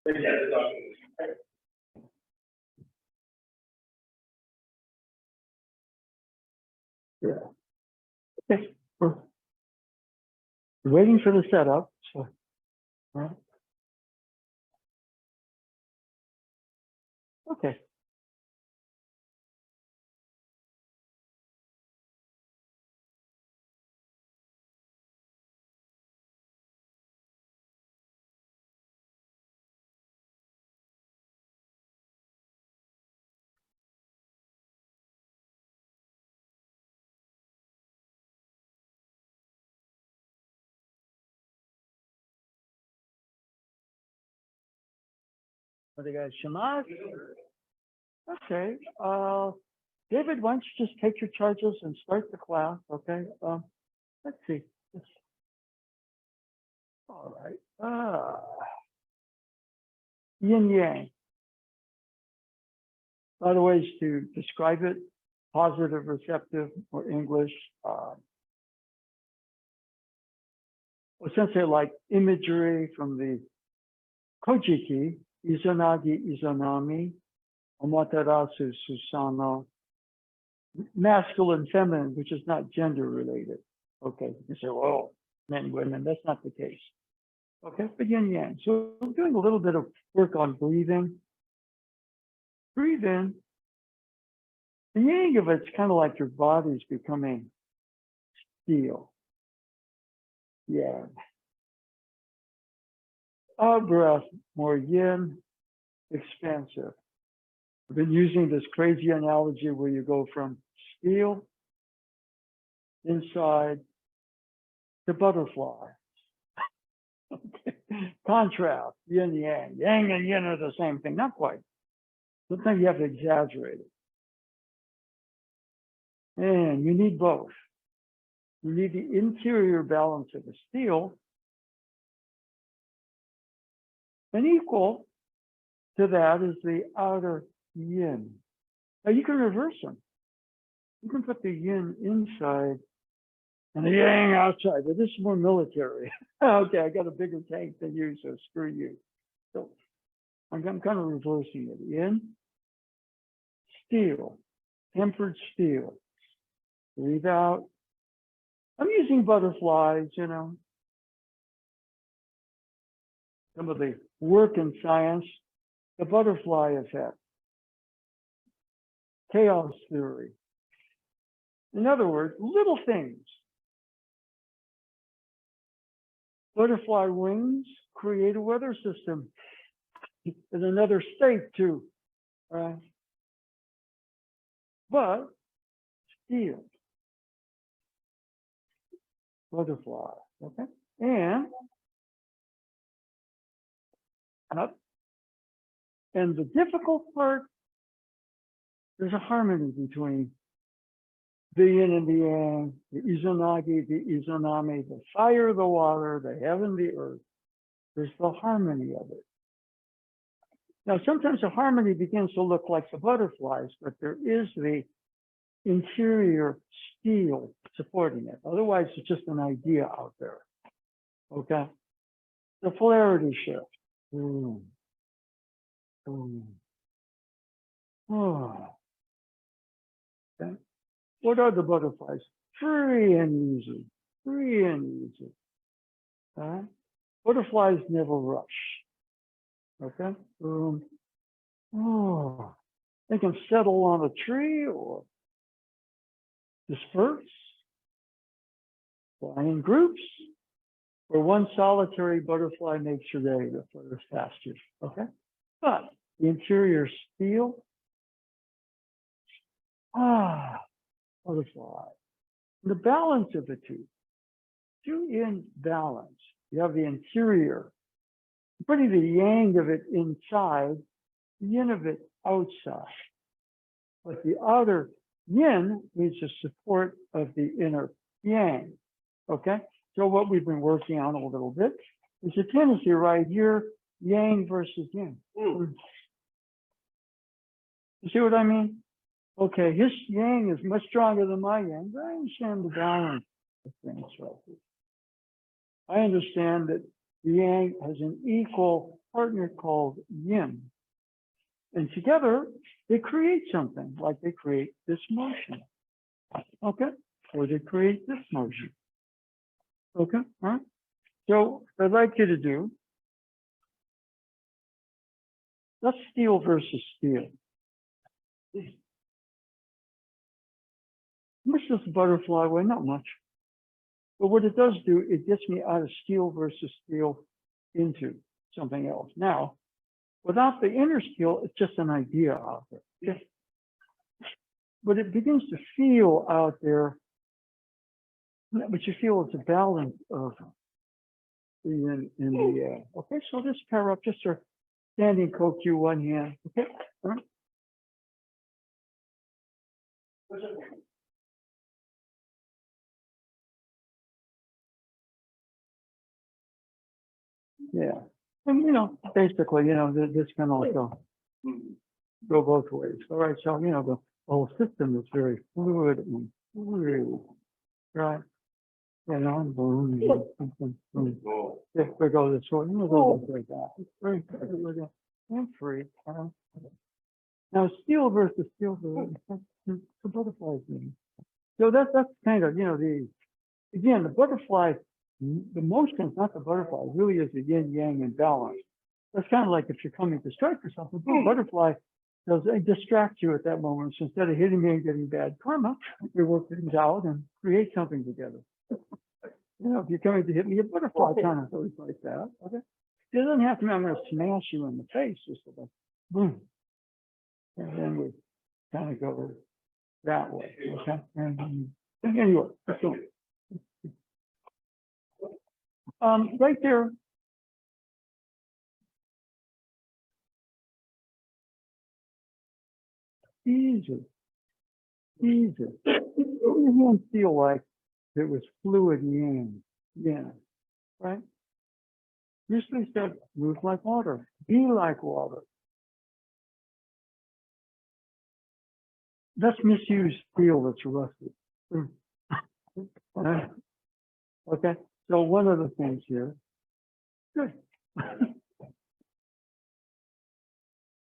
Yeah. Okay. We're waiting for the setup. So, all right. Okay. What do you guys, Shemaz? Okay. David, why don't you just take your charges and start the class? Okay. Let's see. All right. Yin Yang. A lot of ways to describe it: positive, receptive, or English. Essentially, like imagery from the Kojiki, Izanagi, Izanami, Amaterasu, Susano, masculine, feminine, which is not gender related. Okay, you say, well, men, women, that's not the case. Okay, but yin yang. So I'm doing a little bit of work on breathing. Breathe in. The yang of it's kind of like your body's becoming steel. Yeah. Out breath, more yin, expansive. I've been using this crazy analogy where you go from steel inside to butterfly. Okay. Contrast, yin yang. Yang and yin are the same thing. Not quite. Sometimes you have to exaggerate it. And you need both. You need the interior balance of the steel, and equal to that is the outer yin. Now you can reverse them. You can put the yin inside and the yang outside, but this is more military. Okay, I got a bigger tank than you, so screw you. So I'm kind of reversing it. Yin, steel, tempered steel. Breathe out. I'm using butterflies, you know. Some of the work in science, the butterfly effect, chaos theory. In other words, little things. Butterfly wings create a weather system in another state too, right? But steel, butterfly, okay? And up. And the difficult part, there's a harmony between the yin and the yang, the izanagi, the izanami, the fire, the water, the heaven, the earth. There's the harmony of it. Now, sometimes the harmony begins to look like the butterflies, but there is the interior steel supporting it. Otherwise, it's just an idea out there. Okay? The polarity shift. Oh. Okay. What are the butterflies? Free and easy. Free and easy. Okay? Butterflies never rush. Okay? They can settle on a tree or disperse, fly in groups, where one solitary butterfly makes your day the furthest past you. Okay? But the interior steel, butterfly. The balance of the two in balance. You have the interior, putting the yang of it inside, the yin of it outside. But the outer yin needs the support of the inner yang. Okay? So what we've been working on a little bit is a tendency right here, yang versus yin. You see what I mean? Okay, his yang is much stronger than my yang, but I understand the balance of things right here. I understand that the yang has an equal partner called yin. And together, they create something, like they create this motion. Okay? Or they create this motion. Okay? All right? So what I'd like you to do, let's steel versus steel. Much does the butterfly weigh? Not much. But what it does do, it gets me out of steel versus steel into something else. Now, without the inner steel, it's just an idea out there. Yeah. But it begins to feel out there, but you feel it's a balance of the yin and the yang. Okay, so this pair up, just a standing Kokyu, one hand. Okay, all right. Yeah, and basically, this can also go both ways. All right, so the whole system is very fluid and fluid, right? Boom, yeah, we go this way, go this way, that. It's very good. And free. Now, steel versus steel, the butterflies. So that's kind of the butterfly. The motion is not the butterfly. It really is the yin yang and balance. That's kind of like if you're coming to strike or something. The butterfly does distract you at that moment. So instead of hitting me and getting bad karma, we work things out and create something together. If you're coming to hit me, a butterfly kind of goes like that. Okay. It doesn't have to mean I'm going to smash you in the face, just like boom. And then we kind of go that way. Okay. And anyway, so, right there. Easy. You don't feel like it was fluid yin, right? Usually said, move like water, be like water. That's misused steel that's rusted. Okay, so one of the things here, good.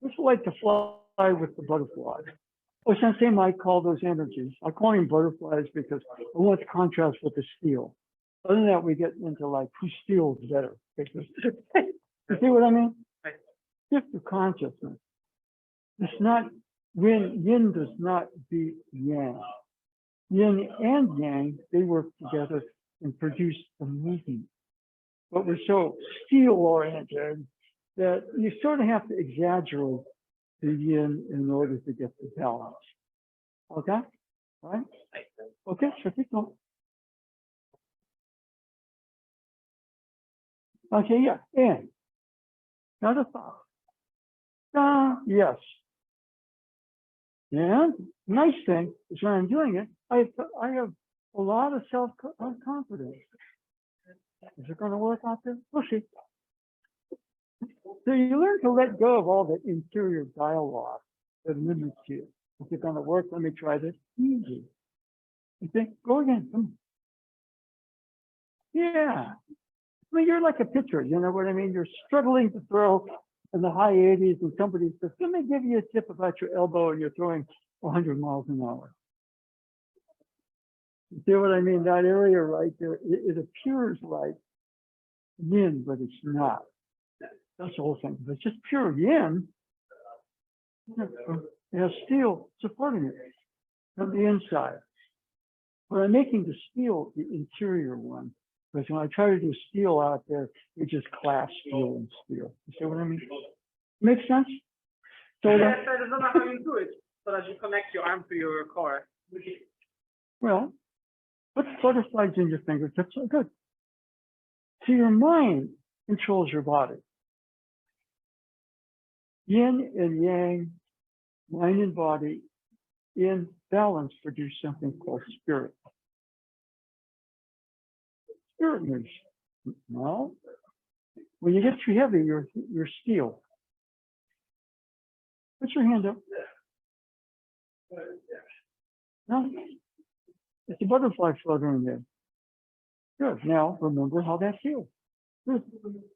It's like to fly with the butterfly. Oh, Sensei might call those energies. I call them butterflies because I want to contrast with the steel. Other than that, we get into like who steals better. You see what I mean? Shift of consciousness. It's not when yin does not beat yang. Yin and yang, they work together and produce a movement. But we're so steel oriented that you sort of have to exaggerate the yin in order to get the balance. Okay? Right? Okay, so keep going. Okay, yeah, and another thought. Yes. And nice thing is when I'm doing it, I have a lot of self-confidence. Is it going to work out there? We'll see. So you learn to let go of all the interior dialogue that limits you. Is it going to work? Let me try this. Easy. You think, go again. Come on. Yeah. I mean, you're like a pitcher. You know what I mean? You're struggling to throw in the high 80s, and somebody says, let me give you a tip about your elbow, and you're throwing 100 miles an hour. You see what I mean? That area right there, it appears like yin, but it's not. That's the whole thing. If it's just pure yin, it has steel supporting it from the inside. But I'm making the steel the interior one. Because when I try to do steel out there, it just clash steel and steel. You see what I mean? Makes sense? So yeah, so I don't know how you do it, so that you connect your arm to your core. Well, put the butterflies in your fingertips. Oh, good. So your mind controls your body. Yin and yang, mind and body, in balance produce something called spirit. Spirit moves. No. When you get too heavy, you're steel. Put your hand up. No. It's a butterfly fluttering there. Good. Now remember how that feels. Good.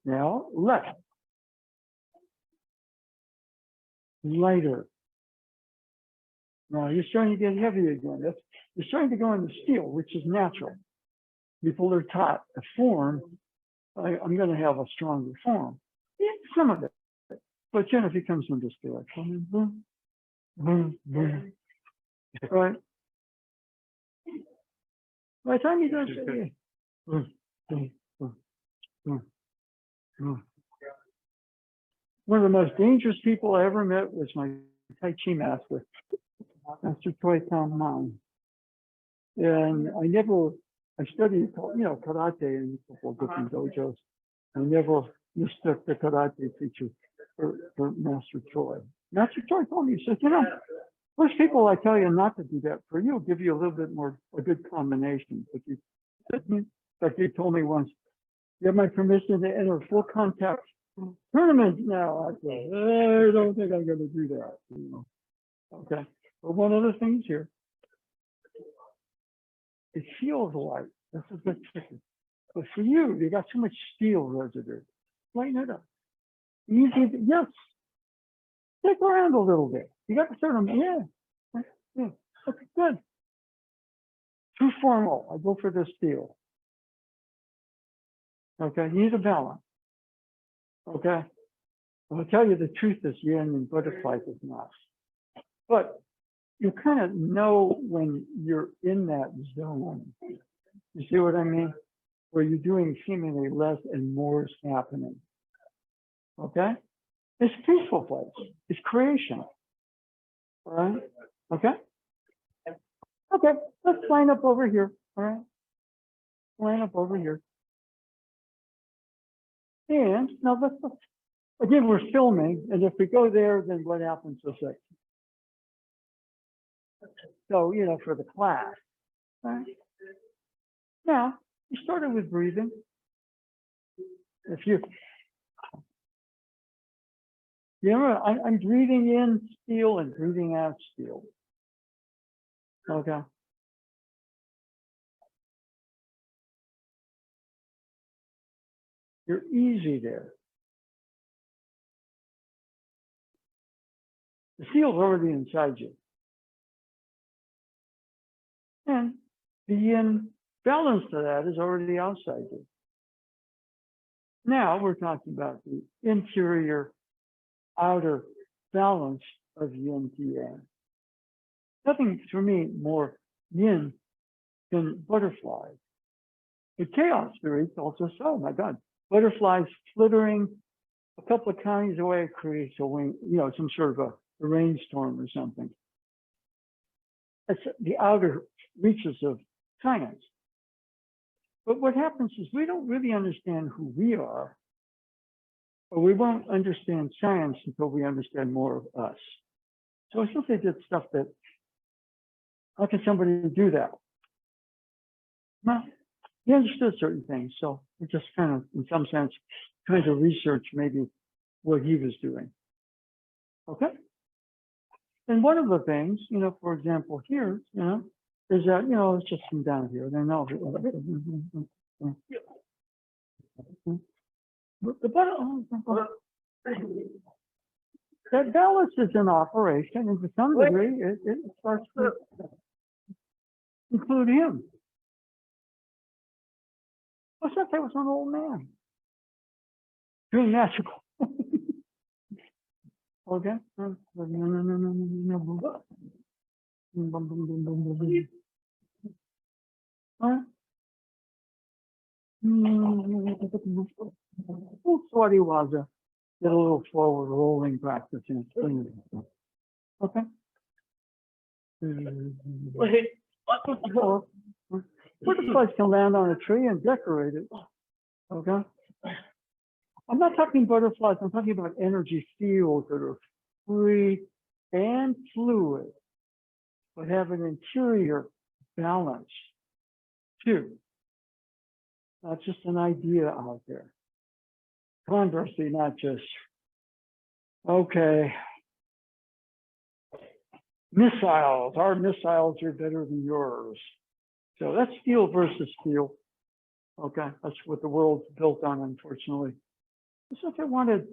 Now left. lighter. Now you're starting to get heavy again. You're starting to go into steel, which is natural. People are taught a form. I'm going to have a stronger form. Yeah, some of it. But then if it comes from this direction, boom, boom, boom. Right? By the time he does it, boom, boom, boom, boom, boom. One of the most dangerous people I ever met was my Tai Chi master, Master Choi Tam Man. And I studied, karate in a couple of different dojos. I never mistook the karate teacher for Master Choi. Master Choi told me, he said, most people I tell you not to do that for you, give you a little bit more, a good combination. But like he told me once, you have my permission to enter full contact tournaments now. I said, I don't think I'm going to do that. Okay. But one other thing here, it feels light. This is the tricky. But for you, you got too much steel residue. Lighten it up. Easy, yes. Stick around a little bit. You got to start them, yeah. Okay, good. Too formal. I go for the steel. Okay, you need a balance. Okay. I'll tell you the truth is yin and butterflies is not. But you kind of know when you're in that zone. You see what I mean? Where you're doing seemingly less and more is happening. Okay? It's a peaceful place. It's creation. All right? Okay? Okay, let's line up over here. All right? Line up over here. And now again, we're filming, and if we go there, then what happens with it? So, for the class. Right? Now, you started with breathing. I'm breathing in steel and breathing out steel. Okay. You're easy there. The steel's already inside you. And the yin balance to that is already outside you. Now we're talking about the interior, outer balance of yin to yang. Nothing for me more yin than butterflies. The chaos theory also so, my God, butterflies flittering a couple of counties away creates a wing, some sort of a rainstorm or something. That's the outer reaches of science. But what happens is we don't really understand who we are, or we won't understand science until we understand more of us. So I simply did stuff that, how can somebody do that? Well, he understood certain things, so we just kind of, in some sense, trying to research maybe what he was doing. Okay? And one of the things, for example, here, is that, let's just come down here. Then that balance is in operation, and to some degree, it starts to include him. What's that? That was an old man doing magical. Okay. Sweaty Wada. Get a little forward rolling practice in spring. Okay. Butterflies can land on a tree and decorate it. Okay. I'm not talking butterflies, I'm talking about energy fields that are free and fluid, but have an interior balance too. Not just an idea out there. Conversely, not just, okay, missiles, our missiles are better than yours. So that's steel versus steel. Okay, that's what the world's built on, unfortunately. So if I wanted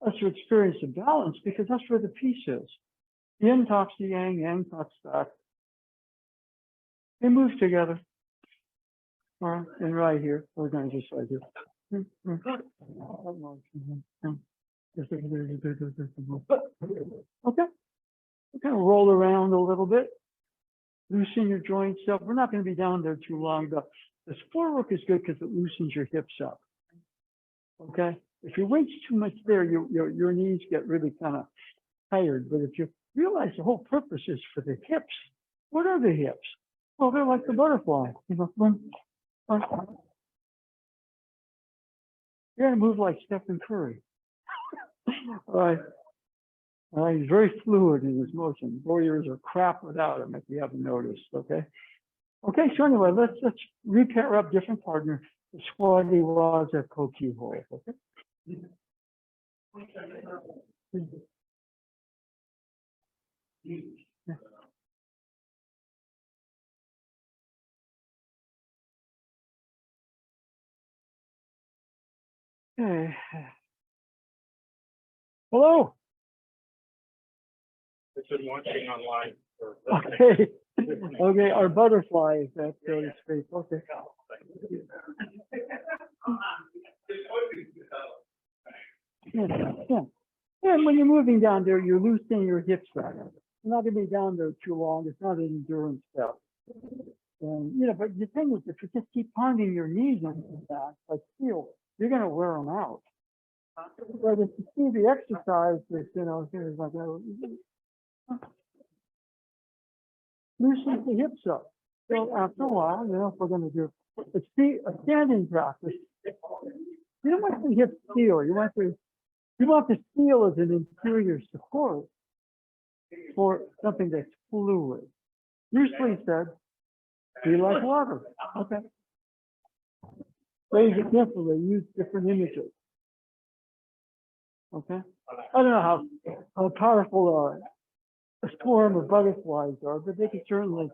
us to experience the balance because that's where the peace is. Yin talks to yang, yang talks back. They move together. All right, and right here, we're going to just right here. Okay. We're going to roll around a little bit. Loosen your joints up. We're not going to be down there too long. This floor work is good because it loosens your hips up. Okay. If you weight too much there, your knees get really kind of tired. But if you realize the whole purpose is for the hips, what are the hips? Well, they're like the butterfly. You know, you're going to move like Stephen Curry. All right. He's very fluid in his motion. Warriors are crap without him, if you haven't noticed. Okay. Okay. So anyway, let's repair up different partner. The squatty was a Koki hole. Okay. Okay. Hello. I've been watching online. Okay. Okay. Our butterfly is that, so to speak. Okay. Yeah. And when you're moving down there, you're loosening your hips back. You're not going to be down there too long. It's not an endurance step. And, you know, but the thing is, if you just keep pounding your knees on the back, like steel, you're going to wear them out. But if you see the exercise, you know, things like that, loosen the hips up. So after a while, you know, if we're going to do a standing practice, you don't want the hips steel. You want the steel as an interior support for something that's fluid. Bruce Lee said, be like water. Okay. Raise it carefully, use different images. Okay. I don't know how powerful a swarm of butterflies are, but they can certainly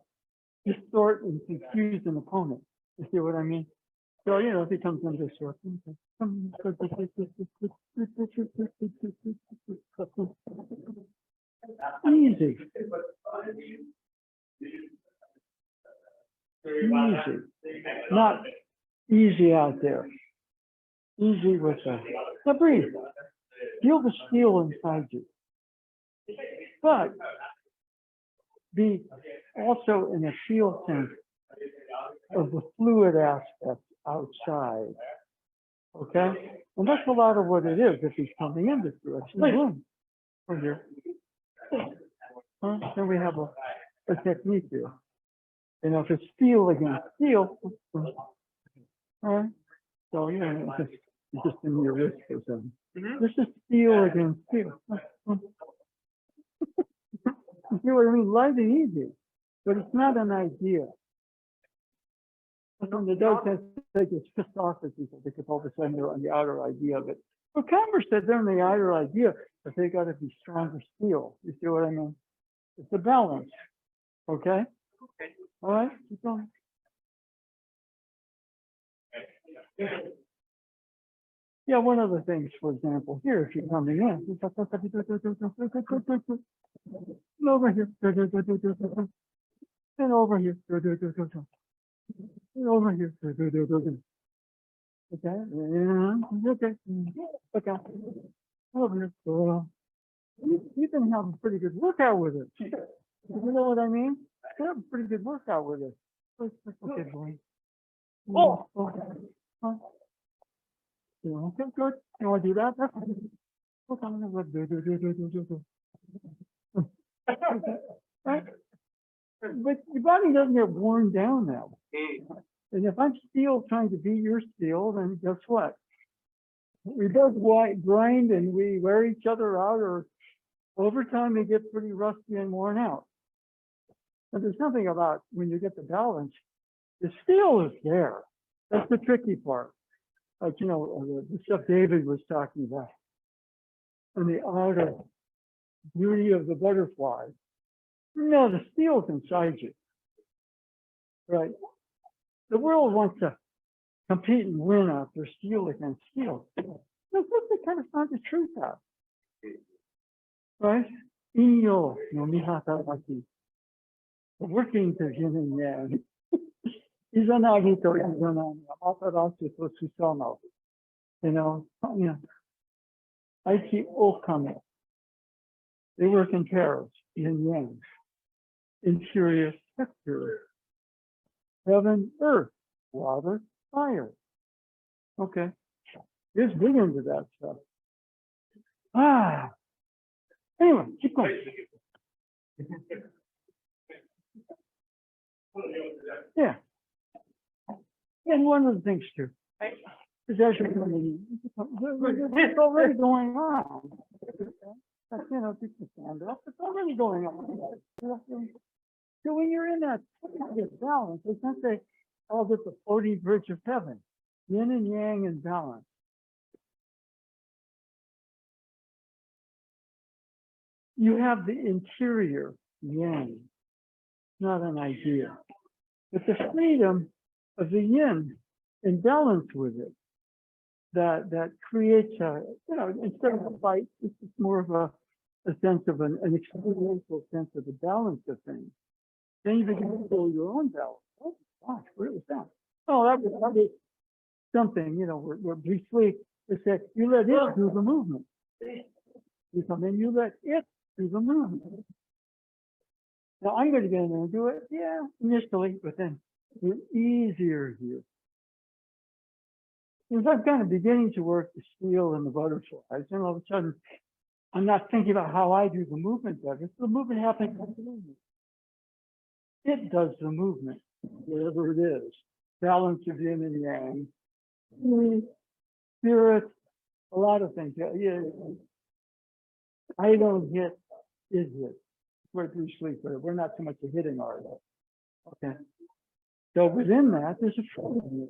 distort and confuse an opponent. You see what I mean? So, you know, if he comes in this way. Easy. Easy. Not easy out there. Easy with that. Now breathe. Feel the steel inside you. But be also in a feel sense of the fluid aspect outside. Okay? And that's a lot of what it is if he's coming in this direction. Boom. From here. Then we have a technique here. You know, if it's steel against steel, all right? So, you know, it's just in your wrist or something. This is steel against steel. You see what I mean? Light and easy, but it's not an idea. When the dog says they get pissed off at people because all of a sudden they're on the outer idea of it. Well, Converse said they're on the outer idea, but they got to be stronger steel. You see what I mean? It's a balance. Okay? All right? Keep going. Yeah, one of the things, for example, here, if you're coming in, and over here, and over here, and over here, okay, okay, okay, over here. You can have a pretty good workout with it. You know what I mean? You have a pretty good workout with it. Okay, boy. Oh, okay. Okay, good. You want to do that? Right? But your body doesn't get worn down that way. And if I'm steel trying to beat your steel, then guess what? We both grind and we wear each other out, or over time we get pretty rusty and worn out. And there's something about when you get the balance, the steel is there. That's the tricky part. Like, you know, the stuff David was talking about. And the outer beauty of the butterfly. No, the steel's inside you. Right? The world wants to compete and win out there, steel against steel. That's what they kind of found the truth out. right? Inyo no mihataraki. Working to yin and yang. Izanagi to izanami. Amaterasu to susano. You know, Aiki okame. They work in pairs, yin yang. Interior, exterior. Heaven, earth, water, fire. Okay. Just dig into that stuff. Anyway, keep going. Yeah. And one of the things too, is actually, it's already going on. People stand up, it's already going on. So when you're in that balance, it's not say, oh, this is the floating bridge of heaven. Yin and yang in balance. You have the interior yang, not an idea. But the freedom of the yin in balance with it, that creates instead of a fight, it's more of a sense of an experiential sense of the balance of things. Then you begin to feel your own balance. Oh gosh, what was that? Oh, that was something, where briefly it said, you let it do the movement. You come in, you let it do the movement. Now I'm going to get in there and do it, initially, but then it's easier here. Because I'm kind of beginning to work the steel and the butterflies, and all of a sudden, I'm not thinking about how I do the movement better. The movement happens. It does the movement, whatever it is. Balance of yin and yang. Spirit, a lot of things. Yeah. I don't hit, it hits. We're through sleep, but we're not so much a hitting artist. Okay. So within that, there's a freedom.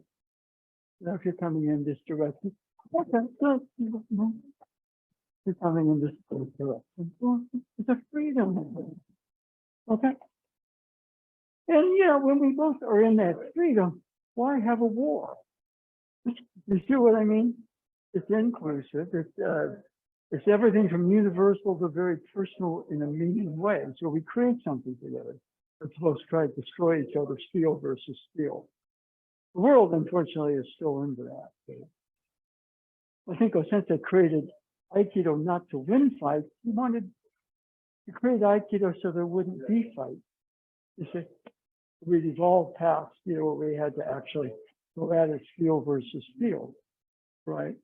If you're coming in this direction, okay, good. You're coming in this direction. It's a freedom. Okay. And when we both are in that freedom, why have a war? You see what I mean? It's inclusive. It's everything from universal to very personal in a meaning way. So we create something together. We're supposed to try to destroy each other, steel versus steel. The world, unfortunately, is still into that. I think Osensei created Aikido not to win fights. He wanted to create Aikido so there wouldn't be fights. You see, we'd evolved past, where we had to actually go at it steel versus steel, right?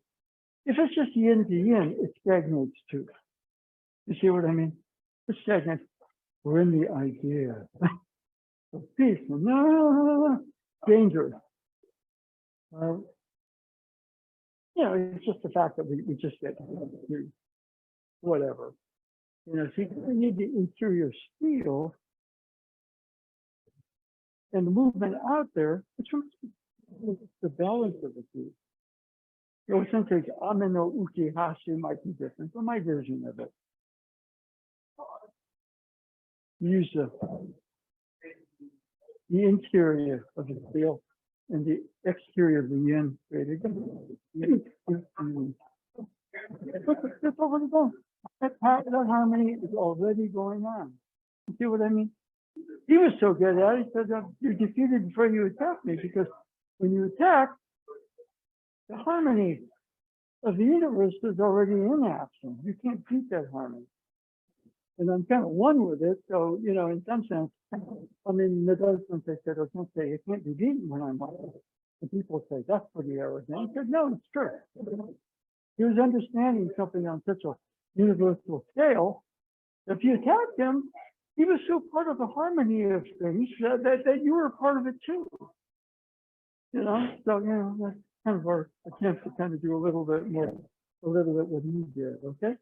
If it's just yin to yin, it stagnates too. You see what I mean? It stagnates. We're in the idea of peace. No, dangerous. It's just the fact that we just get whatever. So you need the interior steel and the movement out there. It's the balance of the two. Sometimes Ame no uki hashi might be different, but my version of it. Use the interior of the steel and the exterior of the yin. That's already going. That harmony is already going on. You see what I mean? He was so good at it. He said, "You're defeated before you attack me," because when you attack, the harmony of the universe is already in action. You can't beat that harmony. And I'm kind of one with it. So, in some sense, Nadal Sensei said, Sensei, it can't be beaten when I'm one. And people say, that's pretty arrogant. He said, no, it's true. He was understanding something on such a universal scale. If you attacked him, he was so part of the harmony of things that you were a part of it too. So, that's kind of our attempt to kind of do a little bit what he did, okay?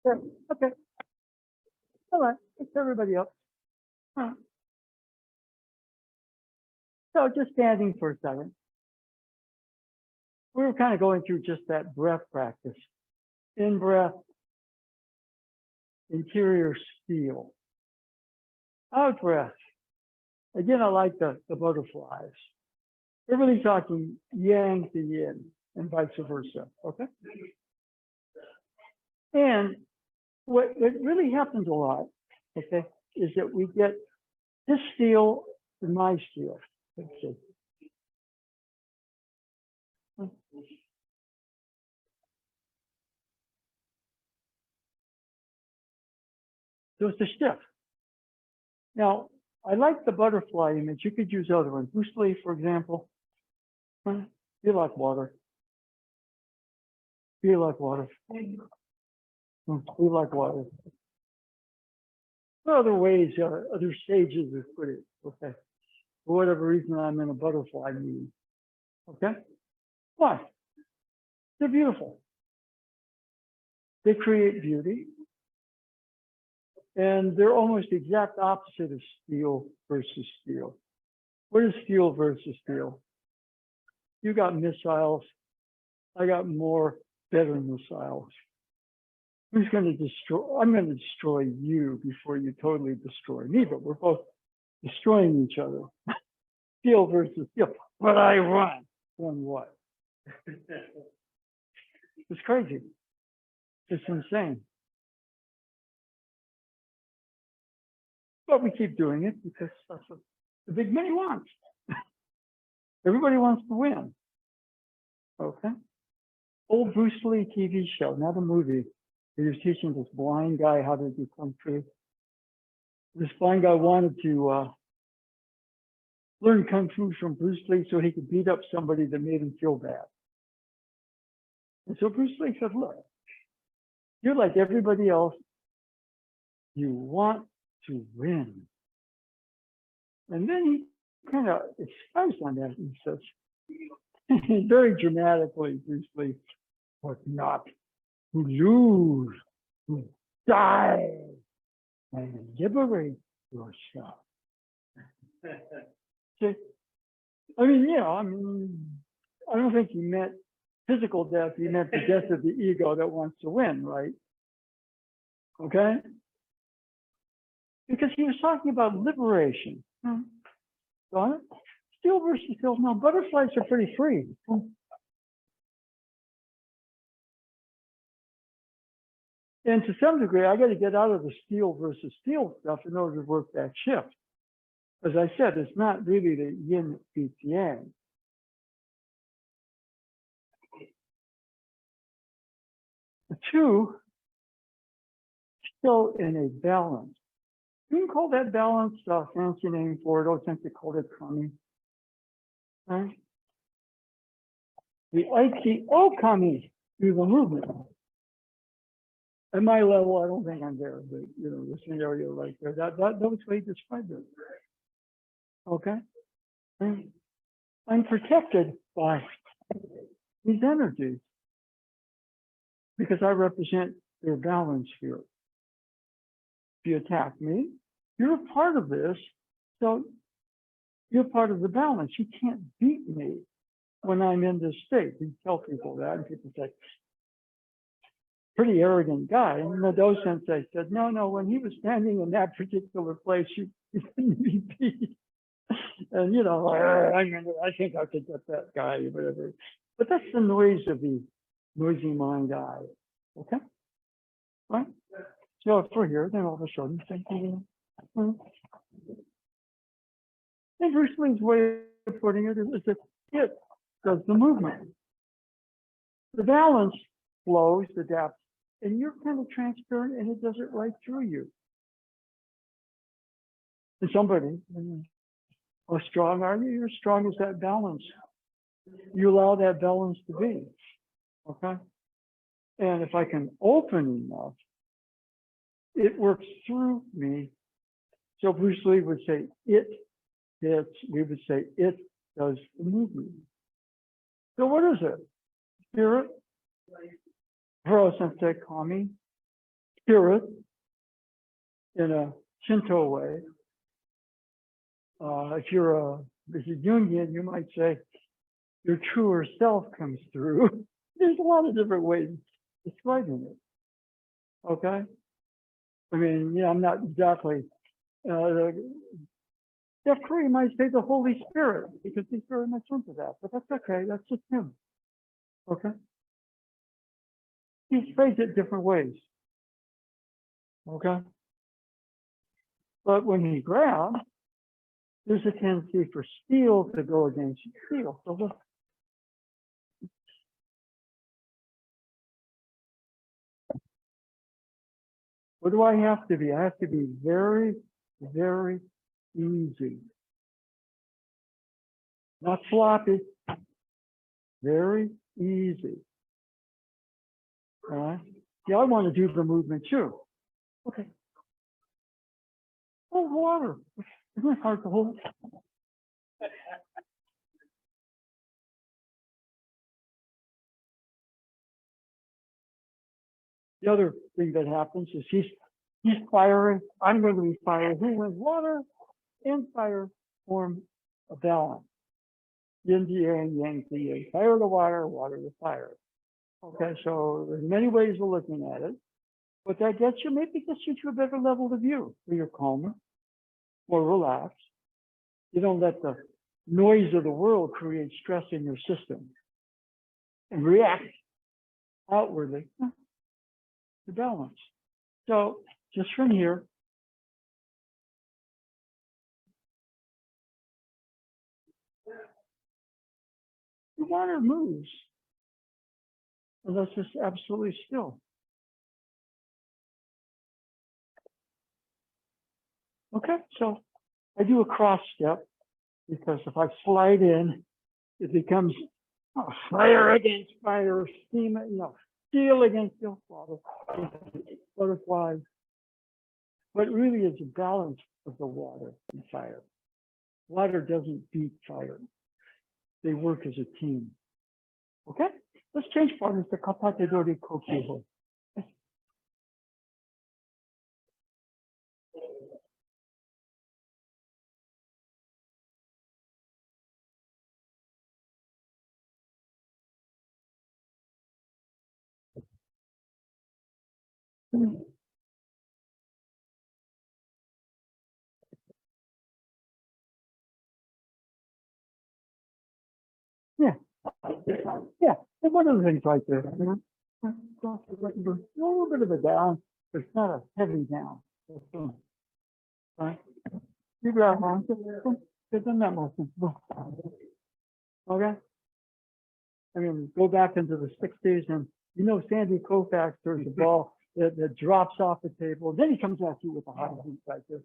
Yeah, okay. All right. It's everybody else. Huh. So just standing for a second. We were kind of going through just that breath practice. In breath, interior steel. Out breath. Again, I like the butterflies. We're really talking yang to yin and vice versa, okay? And what really happens a lot, okay, is that we get this steel and my steel. Let's see. So it's a shift. Now, I like the butterfly image. You could use other ones. Bruce Lee, for example. Be like water. Be like water. Be like water. There are other ways, other stages of put it. Okay. For whatever reason, I'm in a butterfly mood. Okay. Why? They're beautiful. They create beauty. And they're almost the exact opposite of steel versus steel. What is steel versus steel? You got missiles. I got more better missiles. Who's going to destroy? I'm going to destroy you before you totally destroy me, but we're both destroying each other. Steel versus steel. But I run. Run what? It's crazy. It's insane. But we keep doing it because that's what the big money wants. Everybody wants to win. Okay. Old Bruce Lee TV show, not a movie. He was teaching this blind guy how to do kung fu. This blind guy wanted to learn kung fu from Bruce Lee so he could beat up somebody that made him feel bad. And so Bruce Lee said, look, you're like everybody else. You want to win. And then he kind of expounds on that and says, very dramatically, Bruce Lee, but not to lose, to die and liberate yourself. See, I mean, I don't think he meant physical death. He meant the death of the ego that wants to win, right? Okay? Because he was talking about liberation. Got it? Steel versus steel. No, butterflies are pretty free. And to some degree, I got to get out of the steel versus steel stuff in order to work that shift. As I said, it's not really the yin beats yang. The two still in a balance. You can call that balance a fancy name for it. I think they call it kami. Right? The ITO kami through the movement. At my level, I don't think I'm there, but the scenario right there, that was the way he described it. Okay? And I'm protected by these energies because I represent their balance here. If you attack me, you're a part of this, so you're part of the balance. You can't beat me when I'm in this state. You tell people that, and people say, pretty arrogant guy. And in the docent, I said, no, when he was standing in that particular place, you couldn't be beat. And, I think I could get that guy, or whatever. But that's the noise of the noisy mind eye. Okay? Right? So if we're here, then all of a sudden, thinking, and Bruce Lee's way of putting it is that it does the movement. The balance flows, adapts, and you're kind of transparent, and it does it right through you. And somebody, how strong are you? You're as strong as that balance. You allow that balance to be, okay? And if I can open enough, it works through me. So Bruce Lee would say, we would say, it does the movement. So what is it? Spirit, Hero Sensei Kami, spirit in a Shinto way. If you're Jungian, you might say your truer self comes through. There's a lot of different ways of describing it. Okay? I mean, I'm not exactly, Steph Curry might say the Holy Spirit because he's very much into that, but that's okay. That's just him. Okay? He's phrased it different ways. Okay? But when he grabs, there's a tendency for steel to go against steel. So look. What do I have to be? I have to be very, very easy. Not sloppy. Very easy. All right? Yeah, I want to do the movement too. Okay. Oh, water. Isn't it hard to hold? The other thing that happens is he's firing. I'm going to be firing. Who wins? Water and fire form a balance. Yin to yang, yang to yang. Fire to water, water to fire. Okay, so there's many ways of looking at it. What that gets you, maybe gets you to a better level of view, where you're calmer, more relaxed. You don't let the noise of the world create stress in your system and react outwardly to balance. So just from here, the water moves unless it's absolutely still. Okay, so I do a cross step because if I slide in, it becomes fire against fire, steam, steel against steel, water, butterflies. But really is a balance of the water and fire. Water doesn't beat fire. They work as a team. Okay, let's change partners to kapate dori kokyuho. Yeah, yeah. And one of the things right there, a little bit of a down, but it's not a heavy down. Right? You grab one, get in that motion. Okay? I mean, go back into the 60s and Sandy Koufax throws the ball that drops off the table. Then he comes at you with a high heat right there.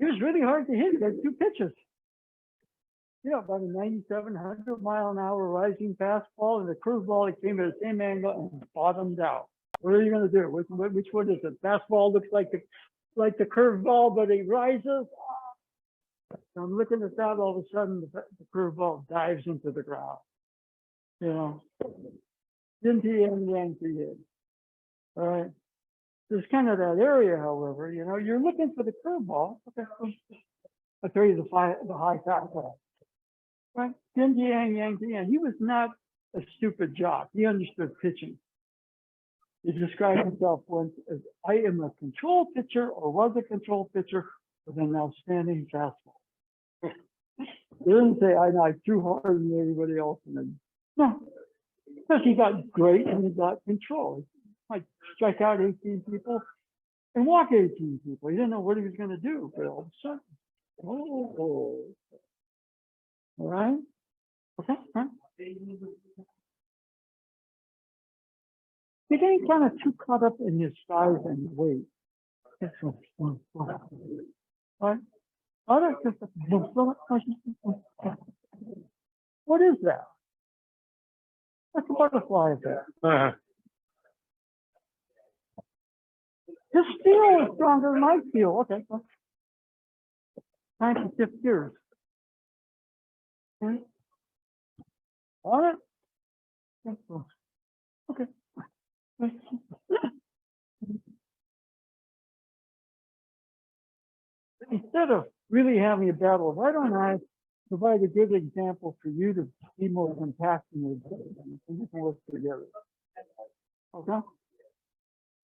It was really hard to hit. He had two pitches. About a 9,700-mile-an-hour rising fastball and the curveball that came at the same angle and bottomed out. What are you going to do? Which one is it? Fastball looks like the curveball, but it rises. So I'm looking at that. All of a sudden, the curveball dives into the ground. Yin to yang, yang to yin. All right. There's kind of that area, however. You're looking for the curveball. Okay. I'll tell you the high fastball. Right? Yin to yang, yang to yang. He was not a stupid jock. He understood pitching. He described himself once as, I am a control pitcher or was a control pitcher with an outstanding fastball. He didn't say I threw harder than everybody else. No, because he got great and he got control. He might strike out 18 people and walk 18 people. He didn't know what he was going to do, but all of a sudden, all right? Okay, right? You're getting kind of too caught up in his size and weight. Right? What is that? That's a butterfly effect. His steel is stronger than my steel. Okay. Time to shift gears. Okay. On it. Okay. instead of really having a battle, why don't I provide a good example for you to be more compassionate and we can work together. Okay?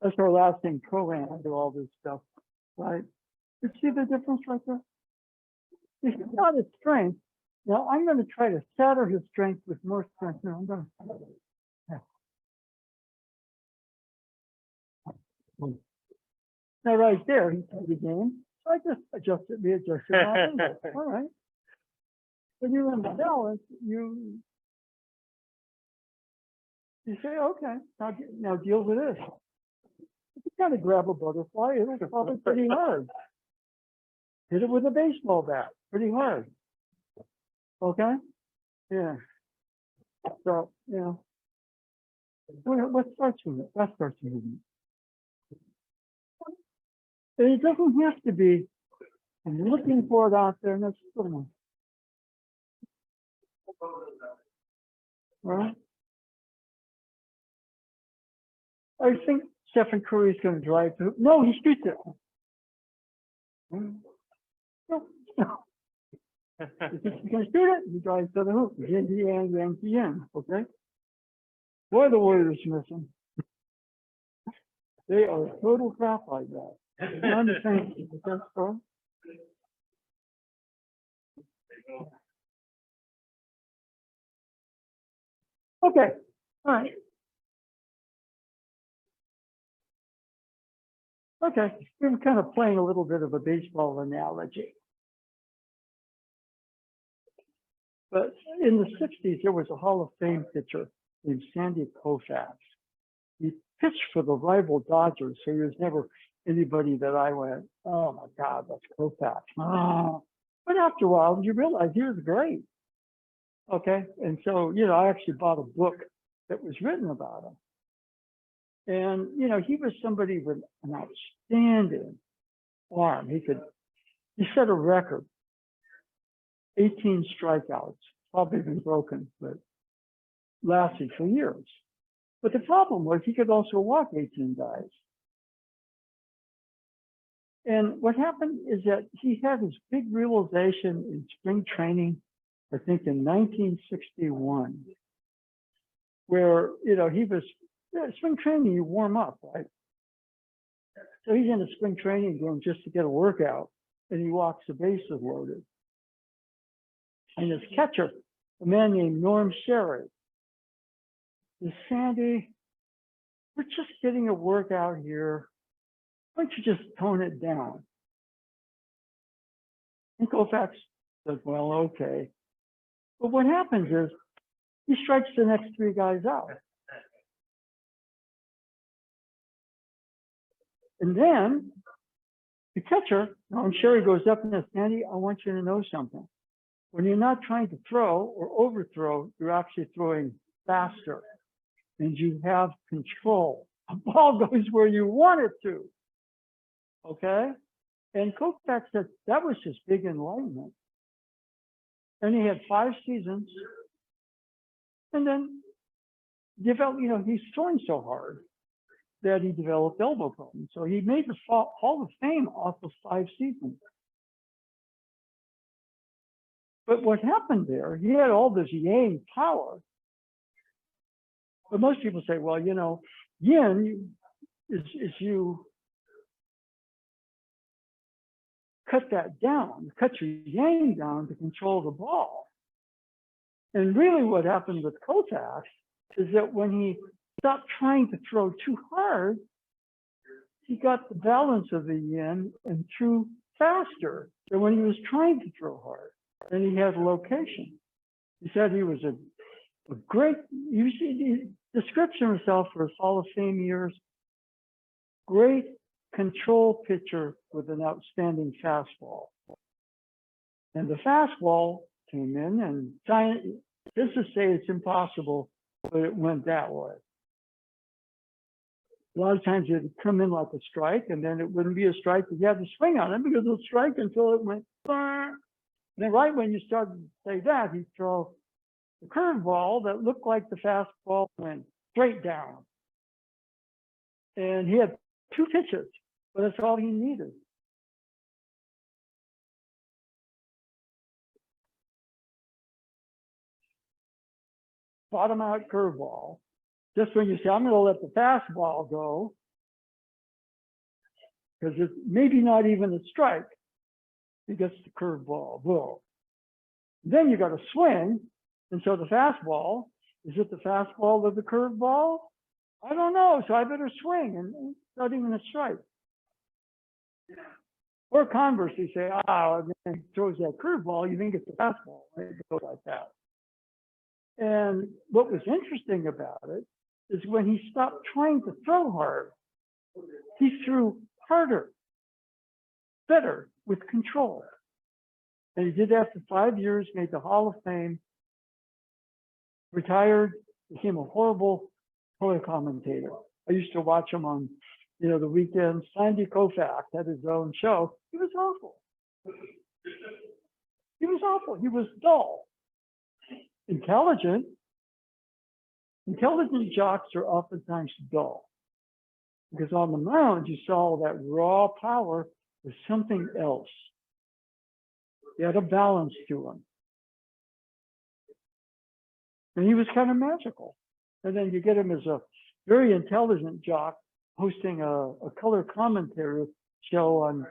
That's our last thing, co-ran under all this stuff, right? You see the difference right there? It's not his strength. Now I'm going to try to shatter his strength with more strength. No, I'm going to. Now right there, he played the game. So I just readjusted my angle. All right. When you're in the balance, you say, okay, now deal with this. If you kind of grab a butterfly, it'll probably pretty hard. Hit it with a baseball bat, pretty hard. Okay? Yeah. So, yeah. What starts with it? That starts with it. And it doesn't have to be, I'm looking for it out there, and that's good enough. Right? I think Stephen Curry is going to drive through. No, he shoots it. No. If he's going to shoot it, he drives to the hoop. Yin and Yang, Yang to Yin. Okay? Boy, the Warriors missing. They are total crap like that. You understand? That's right. Okay. All right. Okay. We were kind of playing a little bit of a baseball analogy. But in the 60s, there was a Hall of Fame pitcher named Sandy Koufax. He pitched for the rival Dodgers, so he was never anybody that I went, oh my God, that's Koufax. Oh. But after a while, you realize he was great. Okay. And so, I actually bought a book that was written about him. And, he was somebody with an outstanding arm. He set a record, 18 strikeouts, probably been broken, but lasted for years. But the problem was he could also walk 18 guys. And what happened is that he had this big realization in spring training, I think in 1961, where, he was, spring training, you warm up, right? So he's in a spring training going just to get a workout, and he walks the bases loaded. And his catcher, a man named Norm Sherry, says, Sandy, we're just getting a workout here. Why don't you just tone it down? And Koufax says, well, okay. But what happens is he strikes the next three guys out. And then the catcher, Norm Sherry, goes up and says, Sandy, I want you to know something. When you're not trying to throw or overthrow, you're actually throwing faster. And you have control. The ball goes where you want it to. Okay? And Koufax said that was his big enlightenment. And he had 5 seasons. And then developed, he's throwing so hard that he developed elbow problems. So he made the Hall of Fame off of 5 seasons. But what happened there, he had all this yang power. But most people say, well, yin is you cut that down, cut your yang down to control the ball. And really what happened with Koufax is that when he stopped trying to throw too hard, he got the balance of the yin and threw faster than when he was trying to throw hard. And he had location. He said he was a great, he description himself for his Hall of Fame years, great control pitcher with an outstanding fastball. And the fastball came in, and this is say it's impossible, but it went that way. A lot of times it'd come in like a strike, and then it wouldn't be a strike, but you had to swing on it because it was a strike until it went. And then right when you started to say that, he'd throw the curveball that looked like the fastball went straight down. And he had 2 pitches, but that's all he needed. bottom out curveball. Just when you say, I'm going to let the fastball go, because it's maybe not even a strike, he gets the curveball. Boom. Then you got to swing. And so the fastball, is it the fastball or the curveball? I don't know. So I better swing. And it's not even a strike. Or conversely, say, when he throws that curveball, you think it's the fastball. Right? It goes like that. And what was interesting about it is when he stopped trying to throw hard, he threw harder, better, with control. And he did that for 5 years, made the Hall of Fame, retired, became a horrible color commentator. I used to watch him on, the weekends. Sandy Koufax had his own show. He was awful. He was awful. He was dull. Intelligent jocks are oftentimes dull. Because on the mound, you saw that raw power was something else. He had a balance to him. And he was kind of magical. And then you get him as a very intelligent jock hosting a color commentary show on,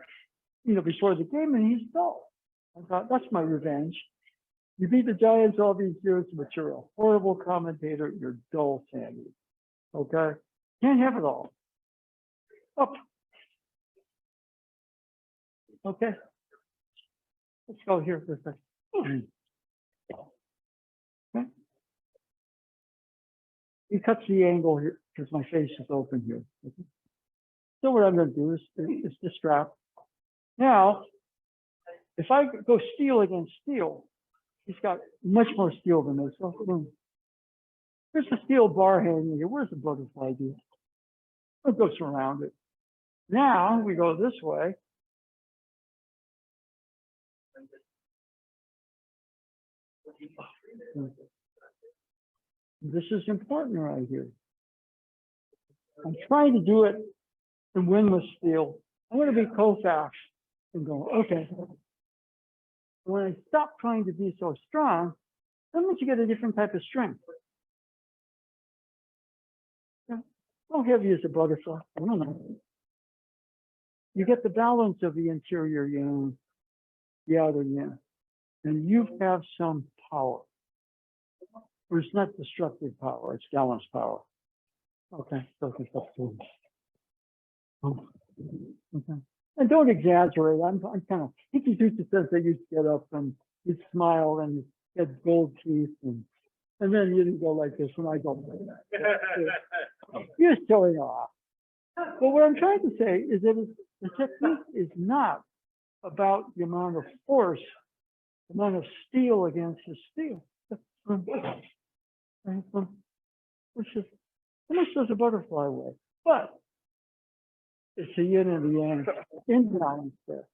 before the game, and he's dull. I thought, that's my revenge. You beat the Giants all these years, but you're a horrible commentator. You're dull, Sandy. Okay? Can't have it all. Up. Okay. Let's go here for a second. Okay. He cuts the angle here because my face is open here. Okay. So what I'm going to do is distract. Now, if I go steel against steel, he's got much more steel than this. So, there's a steel bar hanging here. Where's the butterfly do? It goes around it. Now we go this way. This is important right here. I'm trying to do it and win with steel. I'm going to be Koufax and go, okay. When I stop trying to be so strong, then you get a different type of strength. How heavy is a butterfly? I don't know. You get the balance of the interior yin, the outer yin, and you have some power. It's not destructive power, it's balanced power. Okay, so okay. And don't exaggerate. I'm kind of, Hickey Dutra says they used to get up and he'd smile and he had gold teeth and then you didn't go like this when I go like that. You're showing off. But what I'm trying to say is that the technique is not about the amount of force, the amount of steel against the steel. Which is almost as a butterfly way. But it's a yin and the yang imbalance there.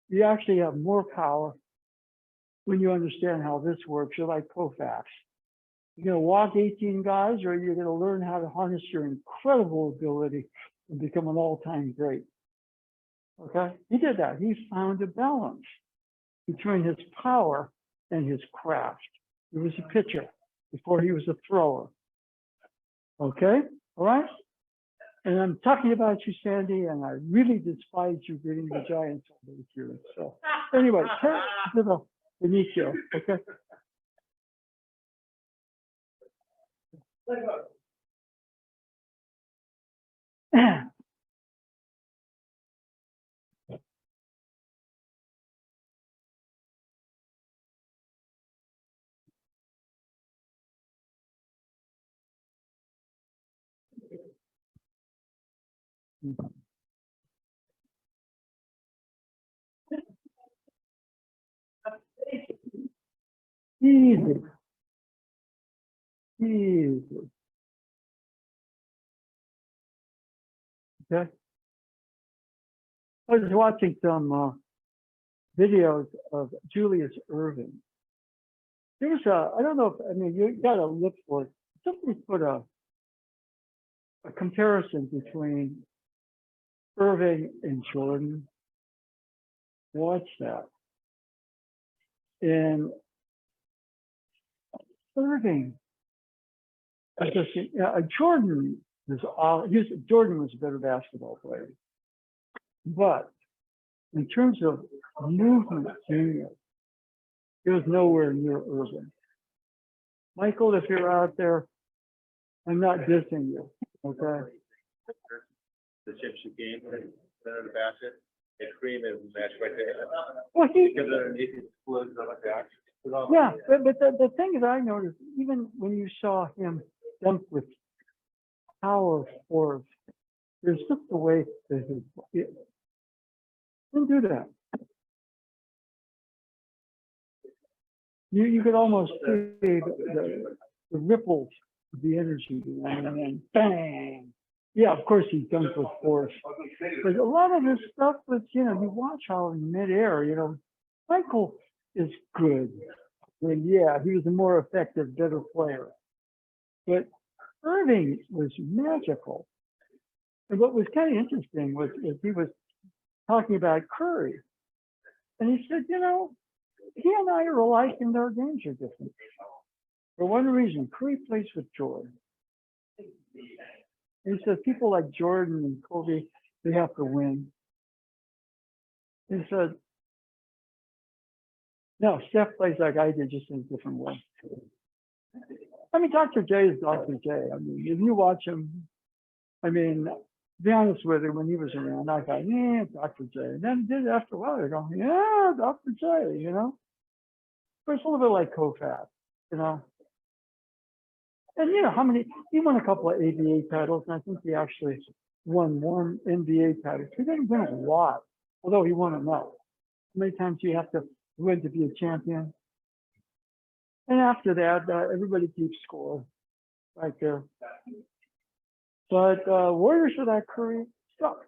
You actually have more power when you understand how this works. You're like Koufax. You're going to walk 18 guys, or you're going to learn how to harness your incredible ability and become an all-time great. Okay? He did that. He found a balance between his power and his craft. He was a pitcher before he was a thrower. Okay? All right? And I'm talking about you, Sandy, and I really despise you beating the Giants all those years. So anyway, turn to the Benicio, okay? Easy. Easy. Okay. I was watching some videos of Julius Irving. There was I don't know if, you got to look for it. Somebody put a comparison between Irving and Jordan. Watch that. And Irving. Jordan Jordan was a better basketball player, but in terms of movement genius, he was nowhere near Irving. Michael, if you're out there, I'm not dissing you, okay? The championship game, center of the basket, and cream and match right there. Well, Because underneath it explodes like that. yeah, but the thing that I noticed, even when you saw him dunk with power force, there's just a way that he didn't do that. You could almost see the ripples of the energy, and then bang. Yeah, of course he dunked with force. But a lot of this stuff was, you watch how in midair, Michael is good. And yeah, he was a more effective, better player. But Irving was magical. And what was kind of interesting was he was talking about Curry. And he said, he and I are alike and our games are different. For one reason, Curry plays with joy. He said people like Jordan and Kobe, they have to win. He said, no, Steph plays like I did, just in a different way. I mean, Dr. J is Dr. J. I mean, if you watch him, to be honest with you, when he was around, I thought, yeah, Dr. J. And then after a while, they're going, yeah, Dr. J, But it's a little bit like Kofat, And how many, he won a couple of ABA titles, and I think he actually won one NBA title. He didn't win a lot, although he won enough. How many times do you have to win to be a champion? And after that, everybody keeps score right there. But Warriors without Curry suck.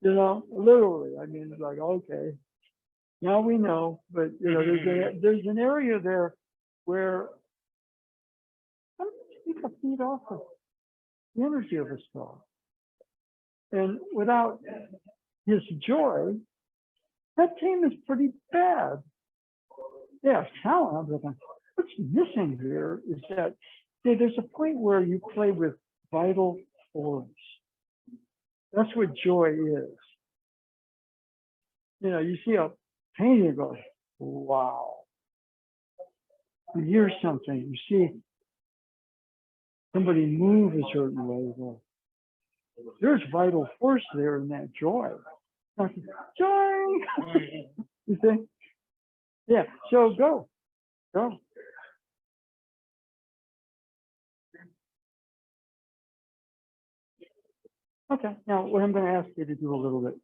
Literally. It's like, okay, now we know, but there's an area there where people feed off of the energy of a star. And without his joy, that team is pretty bad. Yeah, talent. What's missing here is that there's a point where you play with vital force. That's what joy is. You see a painting, you go, wow. You hear something, you see somebody move a certain way. Well, there's vital force there in that joy. Joy! You see? Yeah, so go. Okay, now what I'm going to ask you to do a little bit.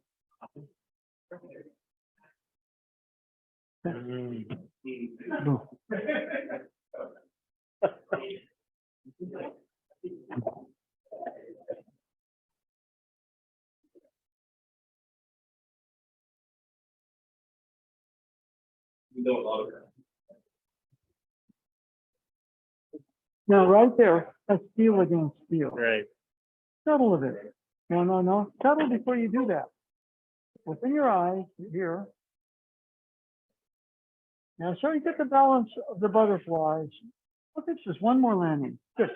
Now, right there, that's steel against steel. Right. Settle a bit. No. Settle before you do that. Open your eyes here. Now, so you get the balance of the butterflies. Look, it's just one more landing. Good.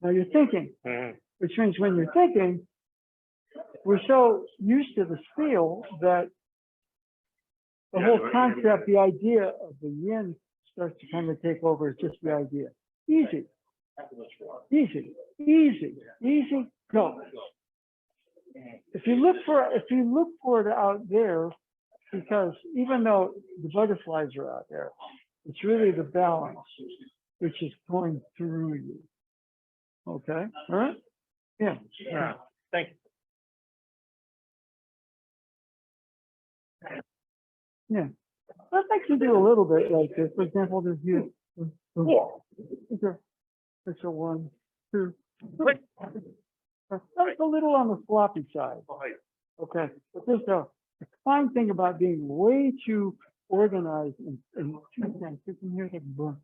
Now you're thinking, which means when you're thinking, we're so used to the feel that the whole concept, the idea of the yin starts to kind of take over. It's just the idea. Easy, go. If you look for it out there, because even though the butterflies are out there, it's really the balance which is going through you. Okay, all right? Yeah. Thank you. Yeah. That makes you do a little bit like this. For example, there's you. It's a 1, 2. That's a little on the floppy side. Okay, but there's a fine thing about being way too organized and two things. You can hear the boom,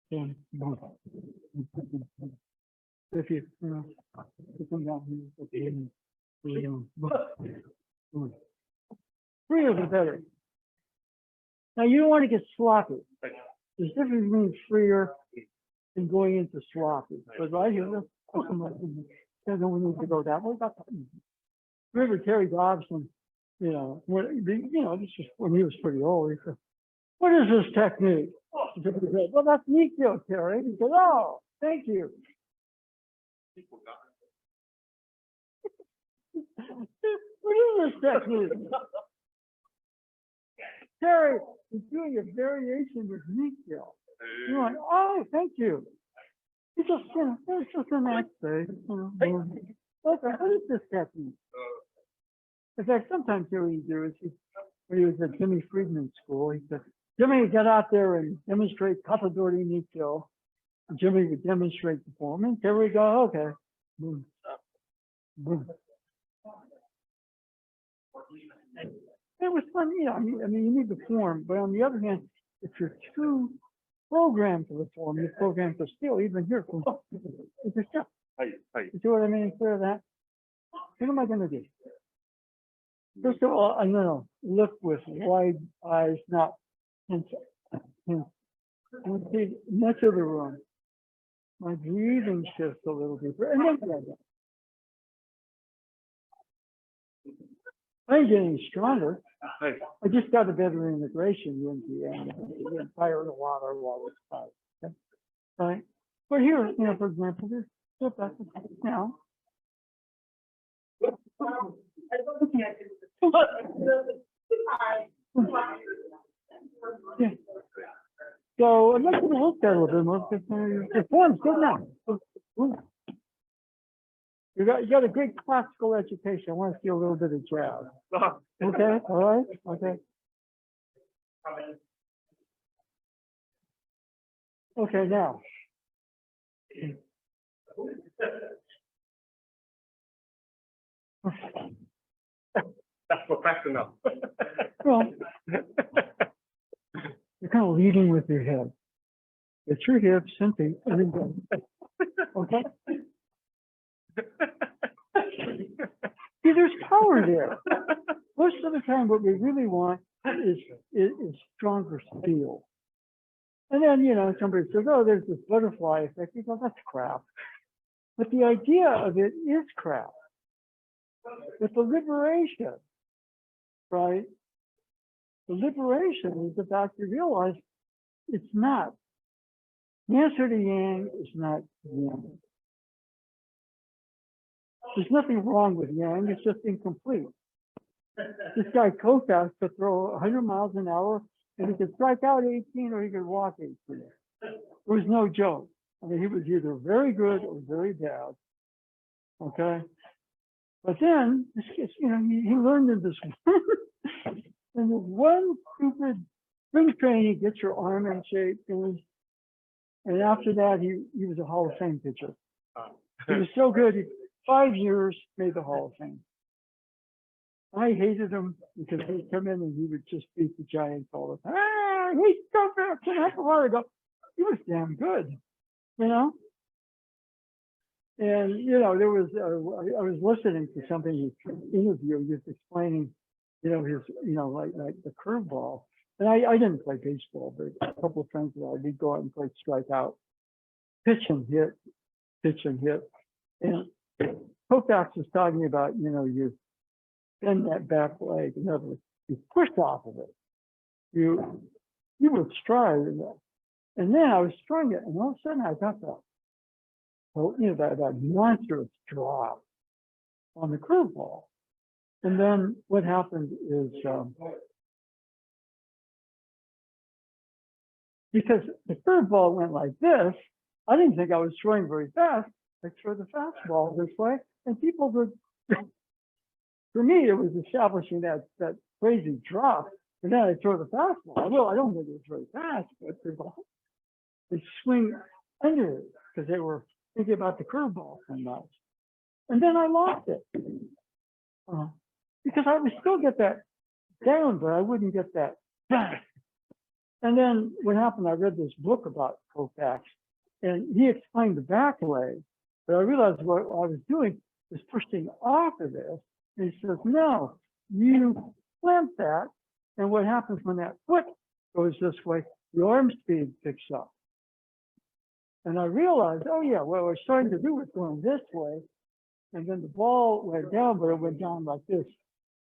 boom, boom. If you come down here, boom, boom. 3 is better. Now, you don't want to get sloppy. Right. There's a difference between freer and going into sloppy. But right here, then we need to go that way. Remember Terry Dobson, you know, this is when he was pretty old. He said, "What is this technique?" He said, "Well, that's Nikyo, Terry." He said, "Oh, thank you." What is this technique? Terry is doing a variation with Nikyo. You're like, "Oh, thank you." He just, it's just a nice day. Okay, what is this technique? In fact, sometimes what he do is when he was at Jimmy Friedman's school, he said, "Jimmy, get out there and demonstrate Kapadori Nikyo." And Jimmy would demonstrate the form, and there we go. Okay. Boom. Boom. It was fun, I mean, you need the form, but on the other hand, if you're too programmed for the form, you're programmed to steal, even here. It's a step. You see what I mean? Instead of that, what am I going to do? First of all, I'm going to look with wide eyes, not and see much of the room. My breathing shifts a little deeper, and then I ain't getting stronger. I just got a better integration into the entire water side. Okay? Right? But here, for example, this now. Yeah. So I'd like to look at a little bit more because the form's good now. You got a great classical education. I want to see a little bit of jazz. Okay, all right, okay. Okay, now. That's professional. Well, you're kind of leading with your head. It's your hips and feet, and then go. Okay? See, there's power there. Most of the time, what we really want is stronger steel. And then, somebody says, "Oh, there's this butterfly effect." You go, "That's crap." But the idea of it is crap. But the liberation, right? The liberation is the fact you realize it's not. The answer to yang is not yang. There's nothing wrong with yang, it's just incomplete. This guy Kofax could throw 100 miles an hour and he could strike out 18 or he could walk 18. It was no joke. I mean, he was either very good or very bad. Okay? But then, he learned in this and this one stupid spring training gets your arm in shape. And after that, he was a Hall of Fame pitcher. He was so good. 5 years made the Hall of Fame. I hated him because he'd come in and he would just beat the Giants all the time. "Ah, he's so bad." Half a while ago, he was damn good, And there was I was listening to something his interview. He was explaining, his like the curveball. And I didn't play baseball, but a couple of friends of ours, we'd go out and play strikeout, pitch and hit. And Kofax was talking about, you bend that back leg. In other words, you push off of it. You would stride. And then I was throwing it, and all of a sudden I got that monstrous drop on the curveball. And then what happened is, because the curveball went like this, I didn't think I was throwing very fast. I threw the fastball this way, and people would, for me, it was establishing that crazy drop. And then I throw the fastball. Well, I don't think it was very fast, but they swing under it because they were thinking about the curveball so much. And then I lost it because I would still get that down, but I wouldn't get that back. And then what happened, I read this book about Kofax, and he explained the back leg, but I realized what I was doing was pushing off of this. And he says, "No, you plant that, and what happens when that foot goes this way, the arm speed picks up. And I realized, oh yeah, what we're starting to do was going this way, and then the ball went down, but it went down like this.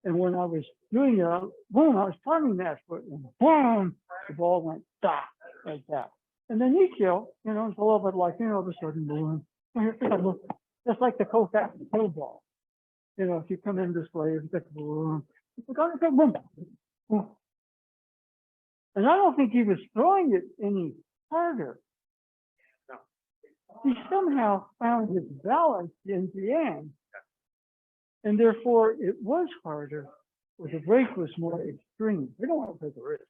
And when I was doing it, boom, I was timing that foot, and boom, the ball went stop like that. And then Nikkei, it's a little bit like, the sudden balloon. Just like the Kofax pill ball. If you come in this way, you get the balloon. It's going to go boom, boom. And I don't think he was throwing it any harder. He somehow found his balance in the end. And therefore, it was harder, or the break was more extreme. We don't want to take a risk.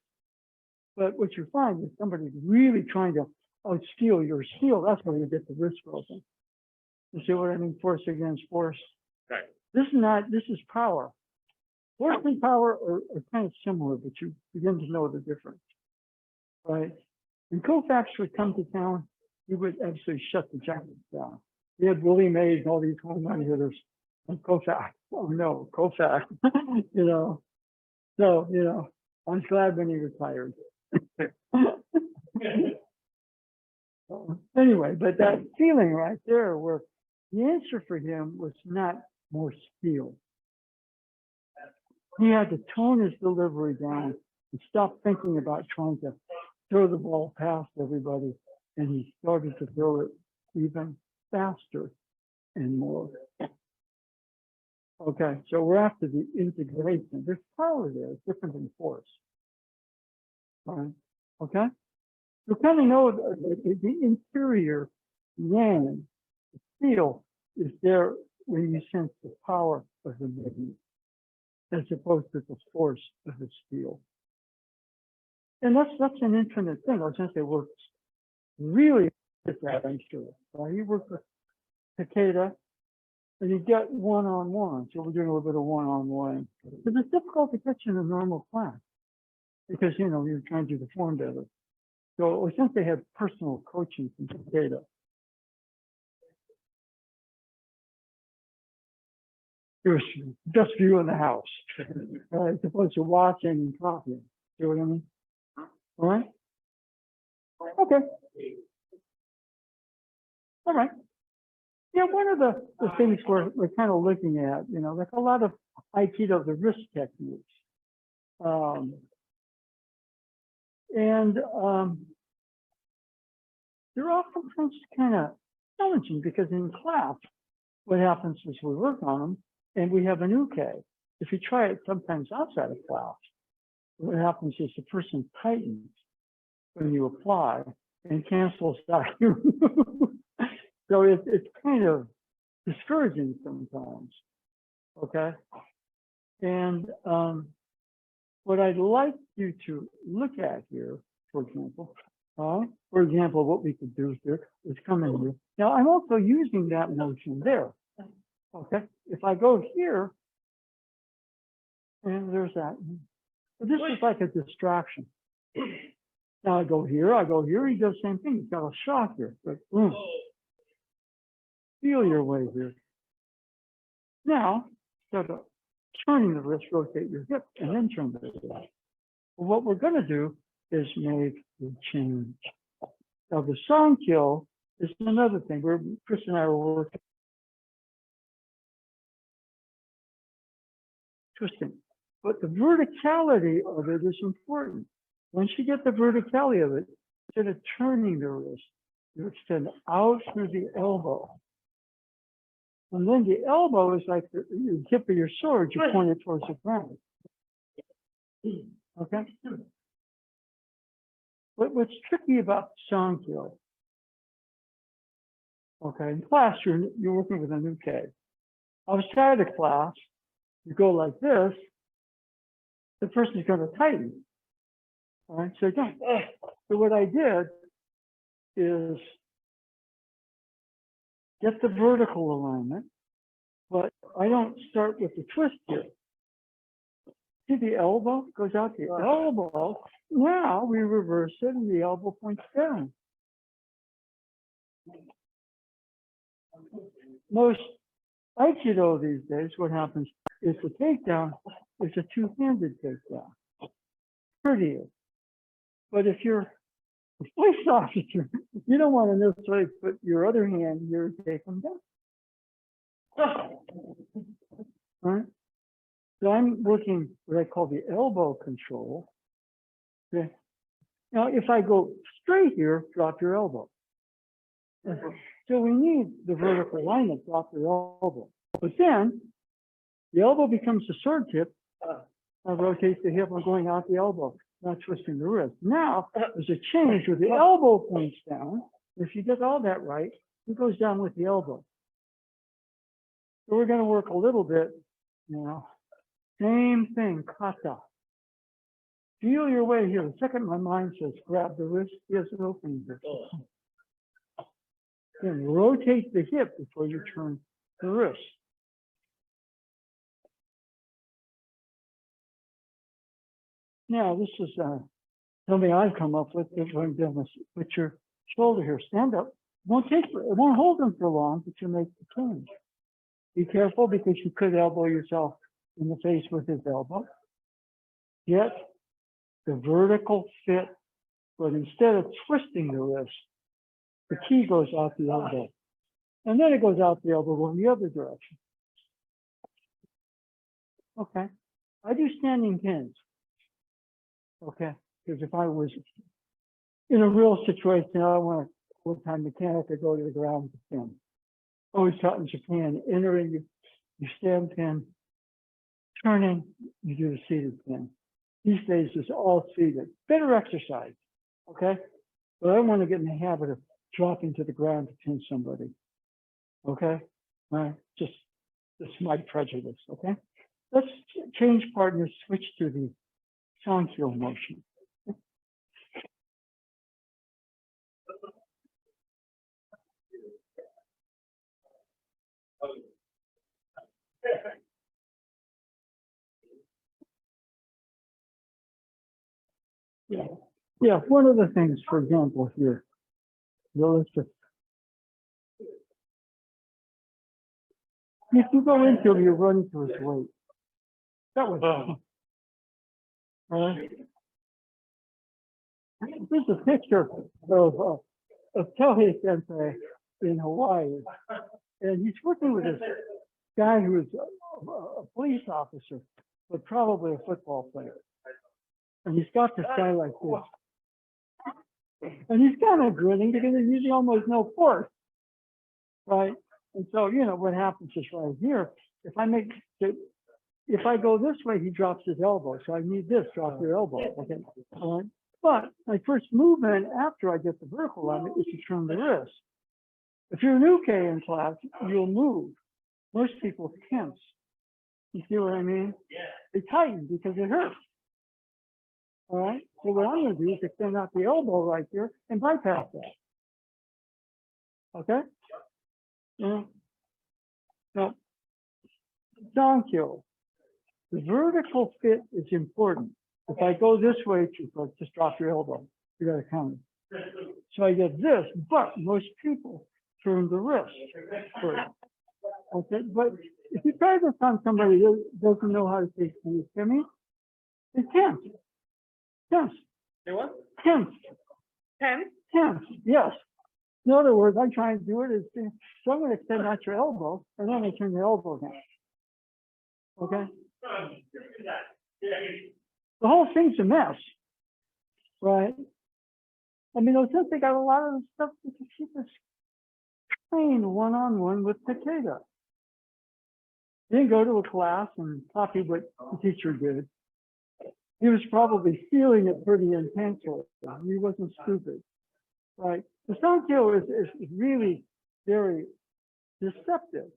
But what you find is somebody really trying to outsteal your steel. That's where you get the wrist broken. You see what I mean? Force against force. Right. This is power. Force and power are kind of similar, but you begin to know the difference. Right? When Kofax would come to town, he would absolutely shut the Giants down. He had Willie Mays and all these home run hitters. And Kofax, oh no, Kofax, So, I was glad when he retired. So, anyway, but that feeling right there where the answer for him was not more steel. He had to tone his delivery down and stop thinking about trying to throw the ball past everybody. And he started to throw it even faster and more. Okay, so we're after the integration. There's power there, it's different than force. All right, okay? You kind of know the interior yang, the steel, is there when you sense the power of the magnet, as opposed to the force of the steel. And that's an infinite thing. I was going to say, works really at that, I'm sure. You work with Takeda, and you get one-on-one. So we're doing a little bit of one-on-one. But it's difficult to catch in a normal class because, you're trying to do the form better. So since they have personal coaching from Takeda. It was just you in the house, as opposed to watching and copying. See what I mean? All right? Okay. All right. Yeah, one of the things we're kind of looking at, like a lot of Aikido, the wrist techniques. They're oftentimes kind of challenging because in class, what happens is we work on them and we have an uke. If you try it sometimes outside of class, what happens is the person tightens when you apply and cancels out. So it's kind of discouraging sometimes, okay? And what I'd like you to look at here, for example, what we could do here is come in here. Now, I'm also using that motion there, okay? If I go here, and there's that. So this is like a distraction. Now I go here, he does the same thing. He's got a shock here, but boom. Feel your way here. Now, instead of turning the wrist, rotate your hip, and then turn the wrist. Well, what we're going to do is make the change. Now, the song kill is another thing. Chris and I were working. Twisting. But the verticality of it is important. Once you get the verticality of it, instead of turning the wrist, you extend out through the elbow. And then the elbow is like the tip of your sword, you point it towards the ground. Okay? But what's tricky about Sankyo, okay, in class, you're working with a new K. Outside of class, you go like this, the person's going to tighten. All right, so don't. So what I did is get the vertical alignment, but I don't start with the twist here. See the elbow goes out the elbow. Now we reverse it and the elbow points down. Most Aikido these days, what happens is the takedown is a two-handed takedown. Prettier. But if you're a police officer, you don't want to necessarily put your other hand here and take them down. Right? So I'm working what I call the elbow control. Okay. Now, if I go straight here, drop your elbow. So we need the vertical alignment, drop your elbow. But then the elbow becomes the sword tip. I rotate the hip, I'm going out the elbow, not twisting the wrist. Now there's a change where the elbow points down. If you get all that right, it goes down with the elbow. So we're going to work a little bit now. Same thing, kata. Feel your way here. The second my mind says grab the wrist, there's an opening here. Then rotate the hip before you turn the wrist. Now, this is something I've come up with. Put your shoulder here, stand up. It won't hold them for long, but you make the change. Be careful because you could elbow yourself in the face with his elbow. Get the vertical fit, but instead of twisting the wrist, the key goes out the elbow. And then it goes out the elbow going the other direction. Okay. I do standing pins. Okay. Because if I was in a real situation, I want a full-time mechanic to go to the ground with a pin. Always taught in Japan, entering, you stand pin, turning, you do the seated pin. These days, it's all seated. Better exercise, okay? But I want to get in the habit of dropping to the ground to pin somebody, okay? Just my prejudice, okay? Let's change partners, switch to the Sankyo motion. Yeah, one of the things, for example, here, if you go into him, you're running to his weight. That was this is a picture of Tohei Sensei in Hawaii, and he's working with this guy who is a police officer, but probably a football player. And he's got this guy like this. And he's kind of grinning because he's using almost no force, right? And so, you know, what happens is right here, if I go this way, he drops his elbow. So I need this, drop your elbow. Okay. All right. But my first movement after I get the vertical alignment is to turn the wrist. If you're an uke in class, you'll move. Most people tense. You see what I mean? They tighten because it hurts. All right. So what I'm going to do is extend out the elbow right here and bypass that. Okay. Yeah. Now, Sankyo. The vertical fit is important. If I go this way, just drop your elbow. You got to count it. So I get this, but most people turn the wrist first. Okay, but if you try this on somebody who doesn't know how to take the Timmy, it's tense. Tense. Say what? Tense. 10? Tense. Yes. In other words, I'm trying to do it is so I'm going to extend out your elbow, and then I turn the elbow down. Okay. The whole thing's a mess, right? I mean, since they got a lot of the stuff that you keep us trained one-on-one with Takeda. He didn't go to a class and copy what the teacher did. He was probably feeling it pretty intensely. He wasn't stupid, right? The Sankyo is really very deceptive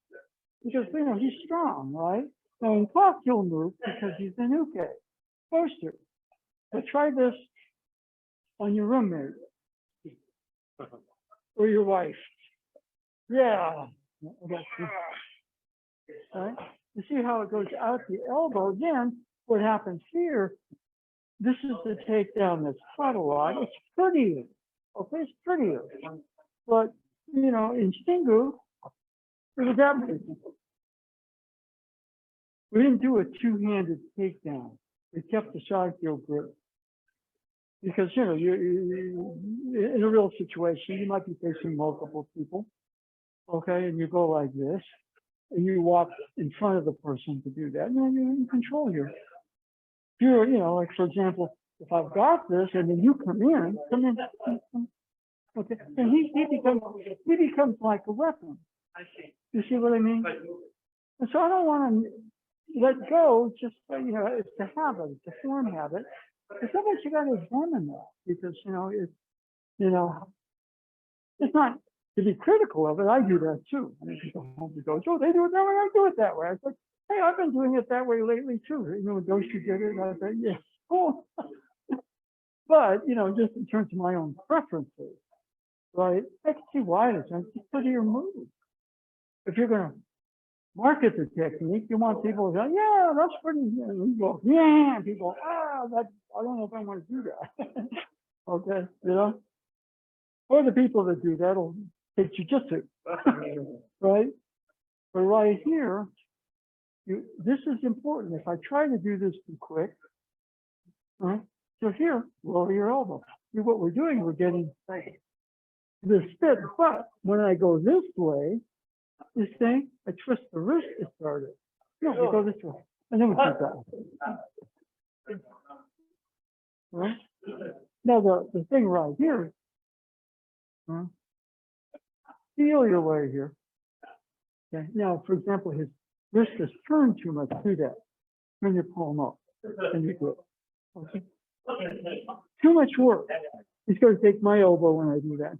because, you know, he's strong, right? Now in class he'll move because he's an uke, poster. But try this on your roommate or your wife. Yeah. Right? You see how it goes out the elbow. Again, what happens here, this is the takedown that's taught a lot. It's prettier. Okay, it's prettier. But, you know, in Shingu, it was everything. We didn't do a two-handed takedown. We kept the Sankyo grip. because you in a real situation, you might be facing multiple people, okay, and you go like this, and you walk in front of the person to do that. No, you're in control here. You're, like for example, if I've got this, and then you come in, okay, and he becomes like a weapon. I see. You see what I mean? And so I don't want to let go. Just it's a habit, it's a form habit. But sometimes you got to examine that because it's not to be critical of it. I do that too. I mean, people go, oh, they do it that way. I do it that way. I said, hey, I've been doing it that way lately too. Don't you get it? I said, yeah, cool. But just in terms of my own preferences, right? I can see why it's for your mood. If you're going to market the technique, you want people to go, yeah, that's pretty. You go, yeah, and people, that I don't know if I want to do that. Okay, or the people that do that'll take jujitsu, right? But right here, this is important. If I try to do this too quick, right? So here, lower your elbow. See what we're doing? We're getting this fit. But when I go this way, this thing, I twist the wrist to start it. No, we go this way. And then we keep that. Right? Now the thing right here, feel your way here. Okay. Now, for example, his wrist is turned too much. Do that. Turn your palm up. And you do it. Okay. Too much work. He's going to take my elbow when I do that.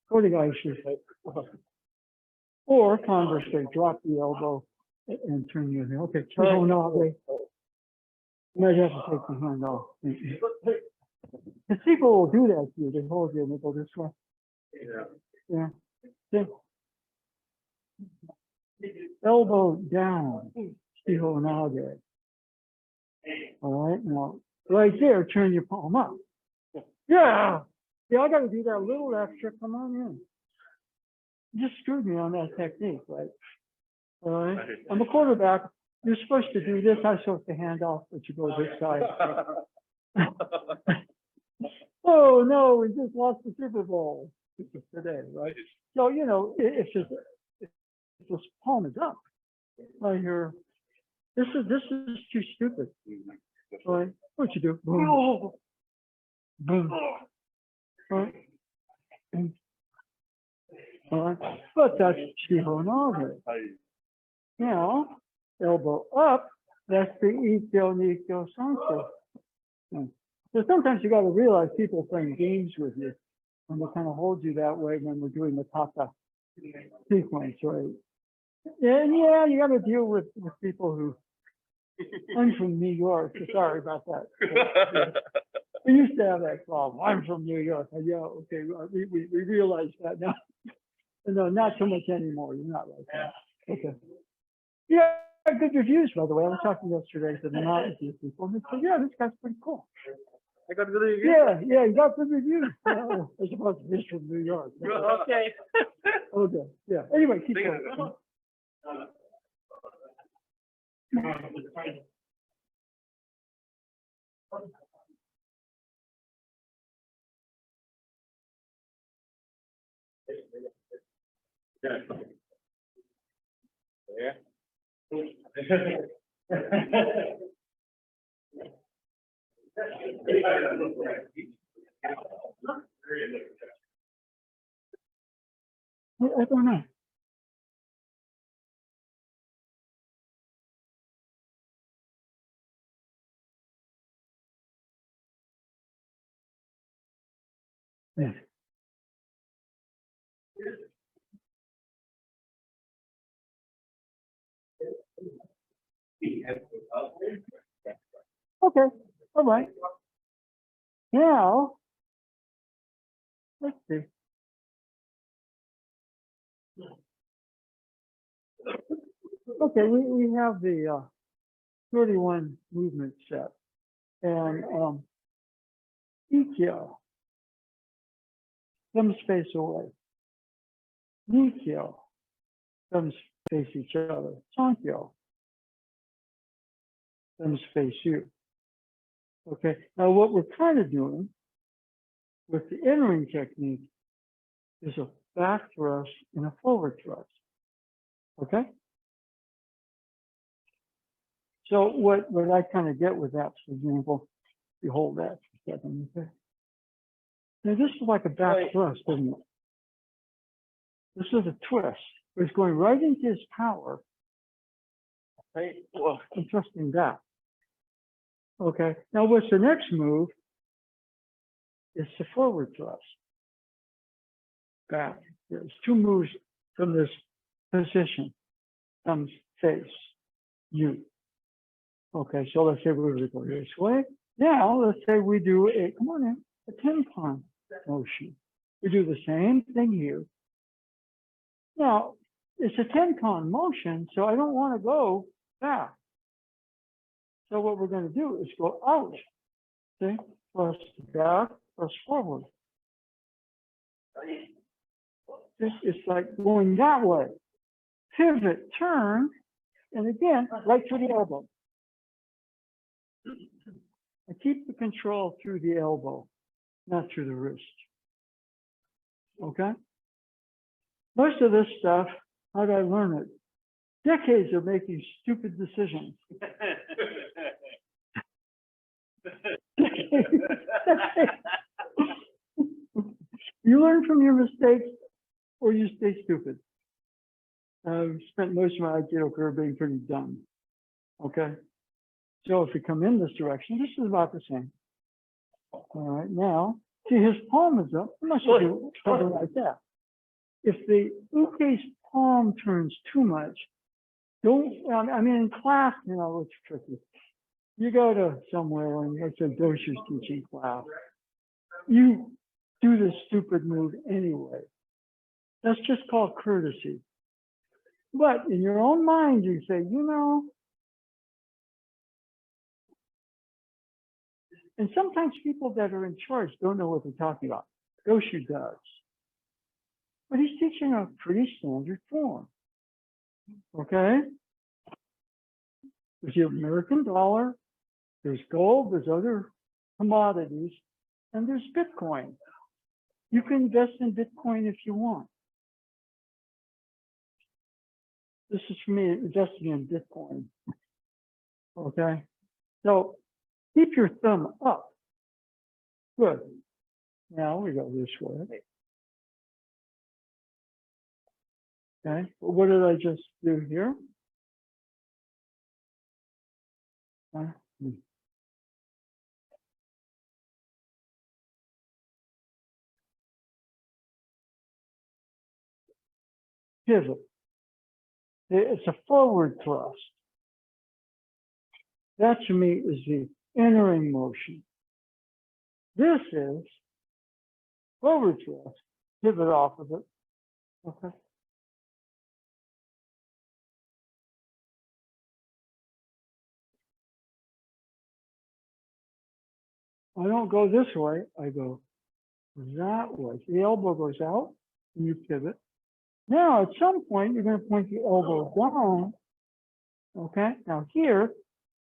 Or the guy should say. Or conversely, drop the elbow and turn your hand. Okay, turn now. You might have to take the hand off. Because people will do that to you. They hold you and they go this way. Yeah. Yeah. Elbow down. All right. Now, right there, turn your palm up. Yeah. Yeah, I got to do that a little extra. Come on in. You just screwed me on that technique, right? All right. I'm a quarterback. You're supposed to do this. I'm supposed to hand off, but you go this side. Oh no, we just lost the Super Bowl today, right? So if this palm is up, right here, this is too stupid. Right? What you do? Boom, boom. Right? All right. But that's Shihonage. Now, elbow up, that's the Ikyo Nikyo Sanso. So sometimes you got to realize people playing games with you when they kind of hold you that way when we're doing the kata sequence, right? And yeah, you got to deal with people who, I'm from New York, so sorry about that. We used to have that problem. I'm from New York. Yeah, okay, we realize that now. No, not so much anymore. You're not like that. Okay. Yeah, good reviews, by the way. I was talking yesterday to the Mountain View people, and they said, yeah, this guy's pretty cool. I got good review. Yeah, you got good reviews. As opposed to this from New York. Okay. Okay, yeah. Anyway, keep going. Yeah. I don't know. Yeah. Okay, all right. Now, let's see. Okay, we have the 31 movement set. And Ikkyo, them space away. Nikkyo, them face each other. Sankyo, them face you. Okay, now what we're kind of doing with the entering technique is a back thrust and a forward thrust. Okay? So what I kind of get with that, for example, you hold that for a second, okay? Now this is like a back thrust, isn't it? This is a twist. It's going right into his power, right? Well, I'm thrusting back. Okay, now what's the next move? It's the forward thrust. Back. There's two moves from this position. Comes face, you. Okay, so let's say we go this way. Now, let's say we do a, come on in, a 10-con motion. We do the same thing here. Now, it's a 10-con motion, so I don't want to go back. So what we're going to do is go out. See? Thrust back, thrust forward. It's like going that way. Pivot, turn, and again, right to the elbow. I keep the control through the elbow, not through the wrist. Okay? Most of this stuff, how did I learn it? Decades of making stupid decisions. You learn from your mistakes or you stay stupid. I've spent most of my ideal career being pretty dumb. Okay? So if we come in this direction, this is about the same. All right, now, see his palm is up. I must do something like that. If the uke's palm turns too much, don't, I mean, in class, you know, it's tricky. You go to somewhere and let's say Dosha's teaching class. You do this stupid move anyway. That's just called courtesy. But in your own mind, you say, you know, and sometimes people that are in charge don't know what they're talking about. Dosha does. But he's teaching a pretty standard form. Okay? There's the American dollar, there's gold, there's other commodities, and there's Bitcoin. You can invest in Bitcoin if you want. This is for me investing in Bitcoin. Okay? So keep your thumb up. Good. Now we go this way. Okay, what did I just do here? Pivot. It's a forward thrust. That to me is the entering motion. This is forward thrust. Pivot off of it. Okay. I don't go this way, I go that way. The elbow goes out and you pivot. Now, at some point, you're going to point the elbow down. Okay, now here,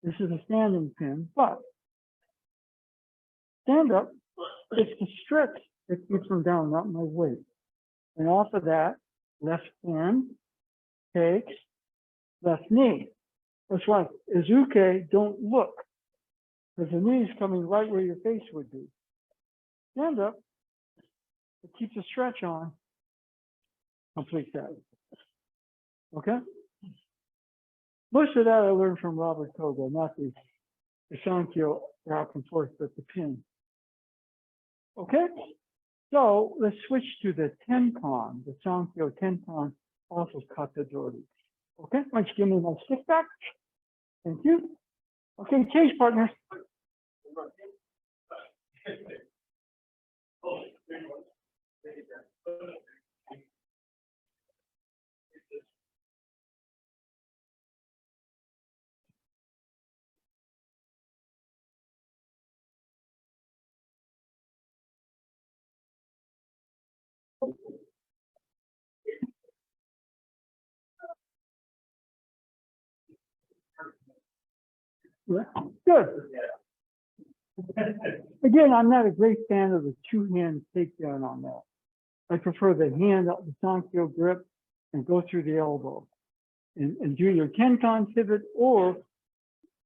this is a standing pin, but stand up, it's the stretch that keeps them down, not my weight. And off of that, left hand takes left knee. That's why, Izuke, don't look, because the knee is coming right where your face would be. Stand up, it keeps the stretch on, complete that. Okay? Most of that I learned from Robert Koga, not the Sankyo back and forth, but the pin. Okay? So let's switch to the Tenkan, the Sankyo Tenkan off of Katadori. Okay, why don't you give me my stick back? Thank you. Okay, change partners. Yeah. Good. Again, I'm not a great fan of the two-hand takedown on that. I prefer the hand, the Sankyo grip, and go through the elbow. And do your Kenkan pivot or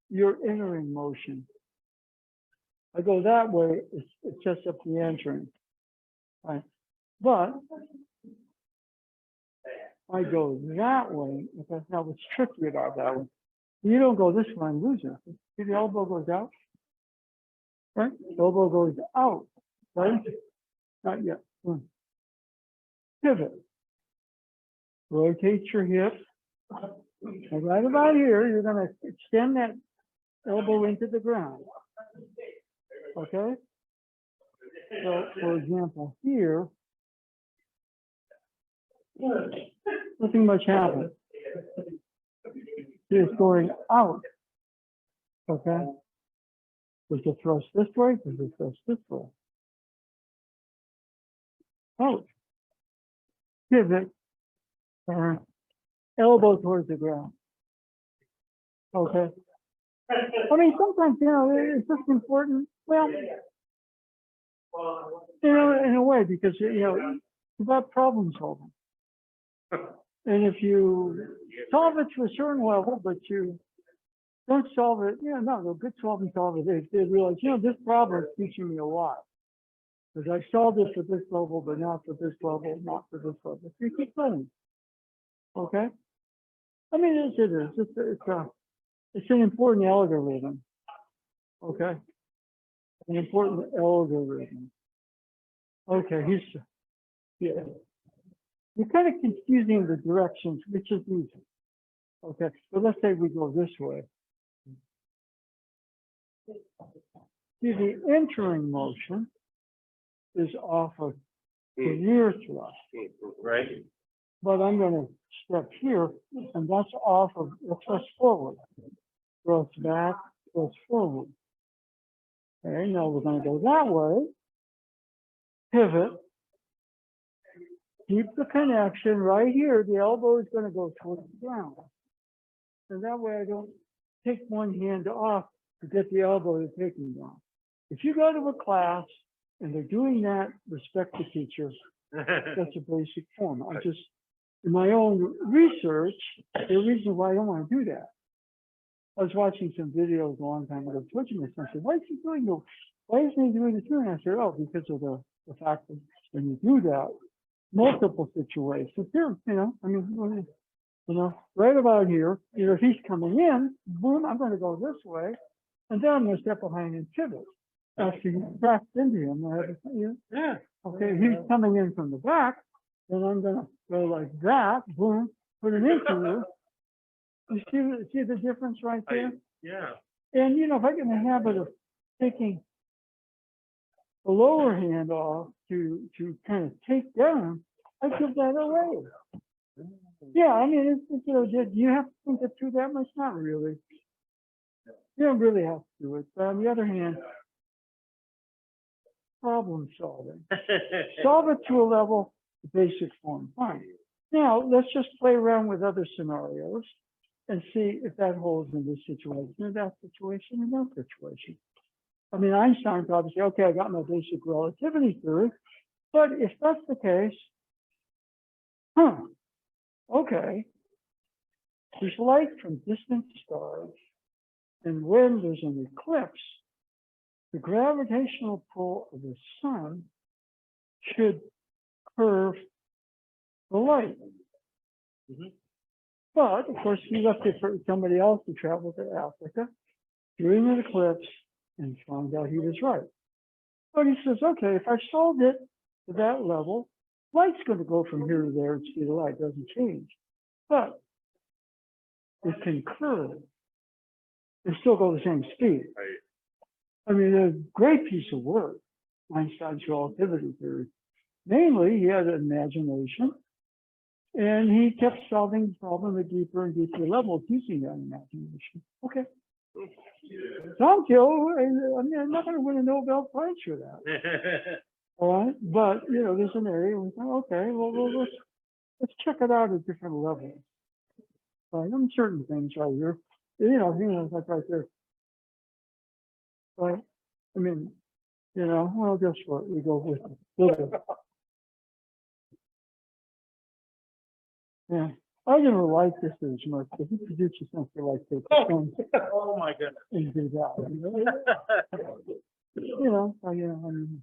your entering motion. I go that way, it sets up the entering. Right? But I go that way, because now what's tricky about that one, you don't go this way and lose it. See, the elbow goes out, right? The elbow goes out, right? Not yet. Pivot. Rotate your hip. And right about here, you're going to extend that elbow into the ground. Okay? So, for example, here, nothing much happens. It's going out. Okay? Does it thrust this way? Does it thrust this way? Out. Pivot. Turn. Elbow towards the ground. Okay? I mean, sometimes, you know, it's just important. Well, you know, in a way, because, you know, it's about problem solving. And if you solve it to a certain level, but you don't solve it, you know, no, the good problem solvers, they realize, you know, this problem is teaching me a lot. Because I solved it for this level, but not for this level, not for this level. So you keep going. Okay? I mean, it is. It's an important algorithm. Okay? An important algorithm. Okay, yeah. You're kind of confusing the directions, which is easy. Okay, so let's say we go this way. See, the entering motion is off of the rear thrust. Right. But I'm going to step here, and that's off of the thrust forward. Thrust back, thrust forward. Okay, now we're going to go that way. Pivot. Keep the connection right here. The elbow is going to go towards the ground. And that way I don't take one hand off to get the elbow to take me down. If you go to a class and they're doing that, respect the teacher. That's a basic form. I just, in my own research, the reason why I don't want to do that. I was watching some videos a long time ago, twitching this, and I said, why is he doing this? Why isn't he doing this? And I said, oh, because of the fact that when you do that, multiple situations here, you know, I mean, you know, right about here, you know, if he's coming in, boom, I'm going to go this way, and then I'm going to step behind and pivot. After he crashed into him, I have to, you know, Yeah. okay, he's coming in from the back, then I'm going to go like that, boom, put an into you. See the difference right there? Yeah. And, you know, if I get in the habit of taking the lower hand off to kind of take down, I give that away. Yeah, I mean, it's, you know, do you have to think it through that much? Not really. You don't really have to do it. But on the other hand, problem solving. Solve it to a level, the basic form. Fine. Now, let's just play around with other scenarios and see if that holds in this situation, or that situation, or that situation. I mean, Einstein probably say, okay, I got my basic relativity theory, but if that's the case, okay, there's light from distant stars, and when there's an eclipse, the gravitational pull of the sun should curve the light. But, of course, he left it for somebody else to travel to Africa during an eclipse and found out he was right. But he says, okay, if I solved it to that level, light's going to go from here to there and speed of light doesn't change. But it can curve and still go the same speed. I mean, a great piece of work, Einstein's relativity theory. Mainly, he had an imagination, and he kept solving the problem at deeper and deeper levels using that imagination. Okay. Tom Kill, I mean, I'm not going to win a Nobel Prize for that. All right. But, you know, there's an area we thought, okay, well, let's check it out at different levels. Right. I'm certain things right here. You know, like right there. Right. I mean, well, guess what? We go with it. Yeah. I didn't like this as much, but he produces something like this. Oh, my goodness. And do that. I mean,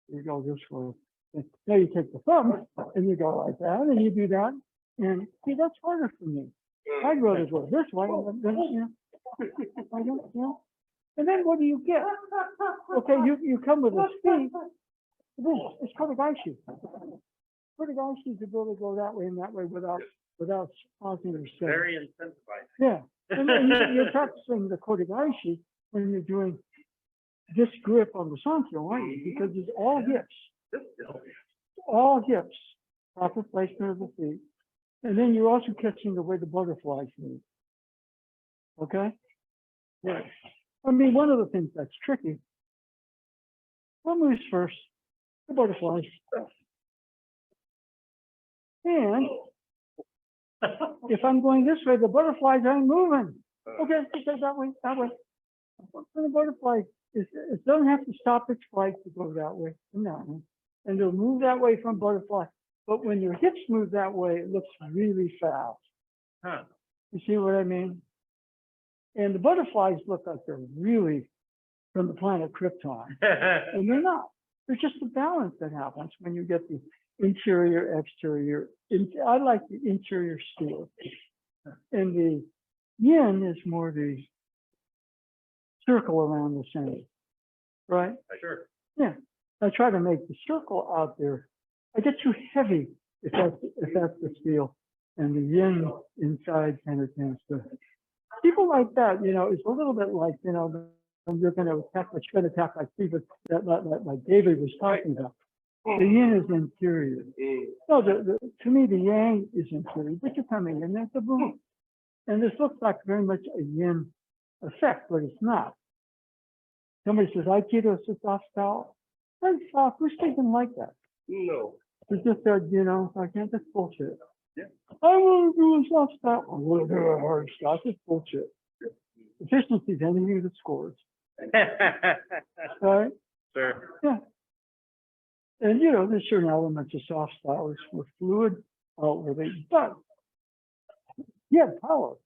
you go this way. And now you take the thumb and you go like that, and you do that. And see, that's harder for me. I'd rather go this way, I don't, And then what do you get? Okay, you come with a speed. It's Kotegaeshi. Kotegaeshi is the ability to go that way and that way without pausing or saying. Very incentivized. Yeah. And then you're practicing the Kotegaeshi when you're doing this grip on the Sankyo, aren't you? Because it's all hips. All hips. Proper placement of the feet. And then you're also catching the way the butterflies move. Okay? Yeah. I mean, one of the things that's tricky, what moves first? The butterflies. And if I'm going this way, the butterflies aren't moving. Okay, that way. And the butterfly, it doesn't have to stop its flight to go that way and that way. And it'll move that way from butterfly. But when your hips move that way, it looks really fast. Huh. You see what I mean? And the butterflies look like they're really from the planet Krypton. And they're not. There's just a balance that happens when you get the interior, exterior. I like the interior steel. And the yin is more the circle around the center. Right? Sure. Yeah. I try to make the circle out there. I get too heavy if that's the steel. And the yin inside kind of tends to. People like that, it's a little bit like, when you're going to attack, but you're going to attack like people that like David was talking about. The yin is interior. No, to me, the yang is interior, but you're coming in, there's a boom. And this looks like very much a yin effect, but it's not. Somebody says, Aikido is a soft style. Very soft. Who's thinking like that? No. It's just that, I can't, that's bullshit. Yeah. I want to do a soft style. I want to do a hard style. It's bullshit. Efficiency is anything that scores. Right? Sure. Yeah. And, there's certain elements of soft style is more fluid, outwardly, but you have power.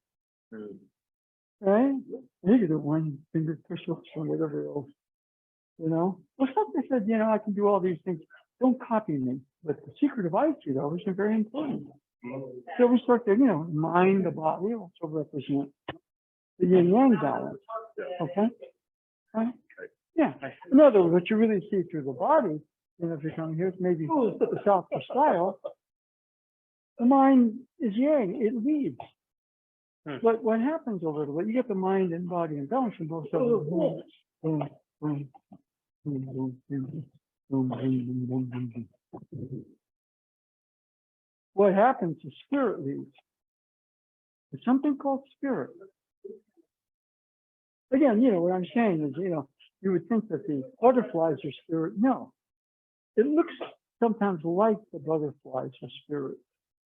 Right? You can do one finger push-ups or whatever else. Well, somebody said, I can do all these things. Don't copy me. But the secret of Aikido is very important. So we start to, mind the body also represent the yin yang balance. Okay? Right? Yeah. In other words, what you really see through the body, if you're coming here, maybe the soft style, the mind is yang, it leads. But what happens a little bit, you get the mind and body in balance and both of them. What happens is spirit leads. There's something called spirit. Again, what I'm saying is, you would think that the butterflies are spirit. No. It looks sometimes like the butterflies are spirit.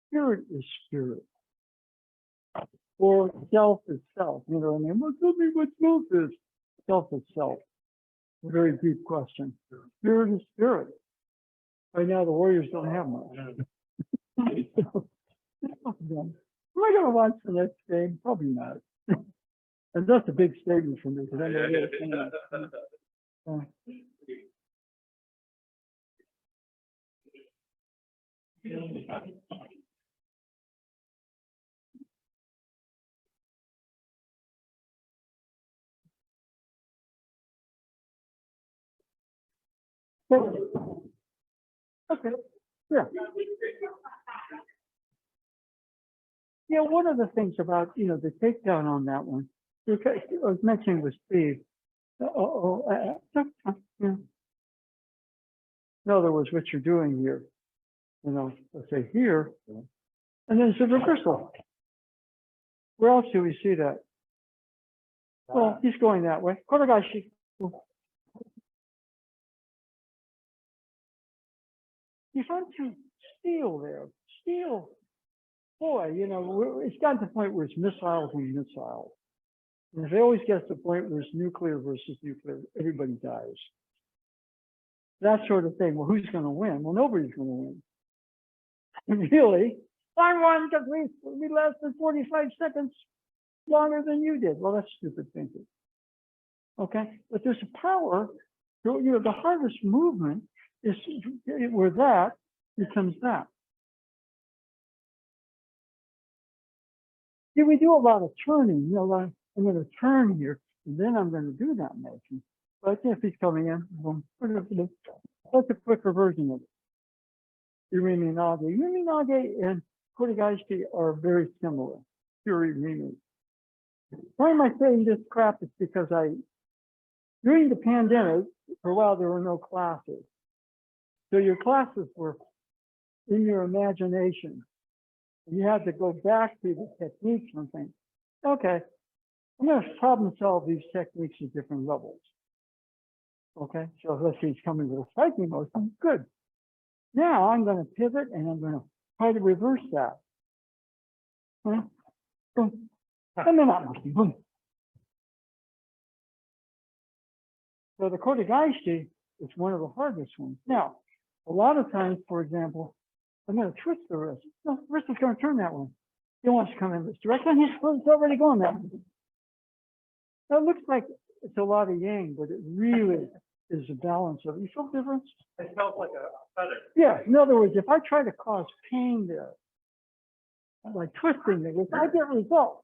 Spirit is spirit. Or self is self. You know what I mean? Well, tell me what self is. Self is self. A very deep question. Spirit is spirit. Right now, the Warriors don't have much. Am I going to watch the next game? Probably not. And that's a big statement for me because I know okay. Yeah. Yeah, one of the things about, the takedown on that one, I was mentioning with Steve. Yeah. In other words, what you're doing here, let's say here, and then it's a reversal. Where else do we see that? Well, he's going that way. Kotegaeshi. You find some steel there. Steel. Boy, it's gotten to the point where it's missiles and missiles. And if it always gets to the point where it's nuclear versus nuclear, everybody dies. That sort of thing. Well, who's going to win? Well, nobody's going to win. And really, I won because we lasted 45 seconds longer than you did. Well, that's stupid thinking. Okay, but there's a power. So, you know, the harvest movement is where that becomes that. See, we do a lot of turning. You know, like, I'm going to turn here, and then I'm going to do that motion. But if he's coming in, boom, that's a quicker version of it. Yurimi Nage. Yurimi Nage and Kotegaeshi are very similar. Yurimi. Why am I saying this crap? It's because during the pandemic, for a while, there were no classes. So your classes were in your imagination. You had to go back to the techniques and think, okay, I'm going to problem solve these techniques at different levels. Okay, so let's say he's coming with a spiking motion. Good. Now I'm going to pivot and I'm going to try to reverse that. Boom. Boom. And then that motion. Boom. So the Kotegaeshi is one of the hardest ones. Now, a lot of times, for example, I'm going to twist the wrist. No, the wrist is going to turn that way. He wants to come in this direction. He's already going that way. That looks like it's a lot of yang, but it really is a balance of it. You feel the difference? It felt like a feather. Yeah. In other words, if I try to cause pain there, like twisting it, I get results.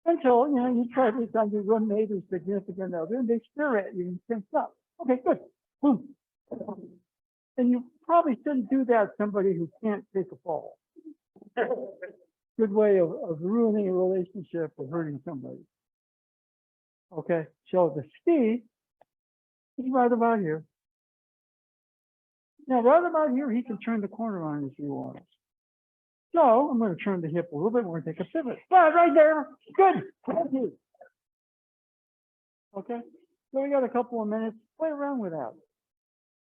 Until, you know, you try every time you run maybe significant other, and they stare at you and tense up. Okay, good. Boom. And you probably shouldn't do that to somebody who can't take a fall. Good way of ruining a relationship or hurting somebody. Okay, so the ski is right about here. Now, right about here, he can turn the corner on if he wants. So I'm going to turn the hip a little bit more and take a pivot. But right there, good. Thank you. Okay, so we got a couple of minutes. Play around with that.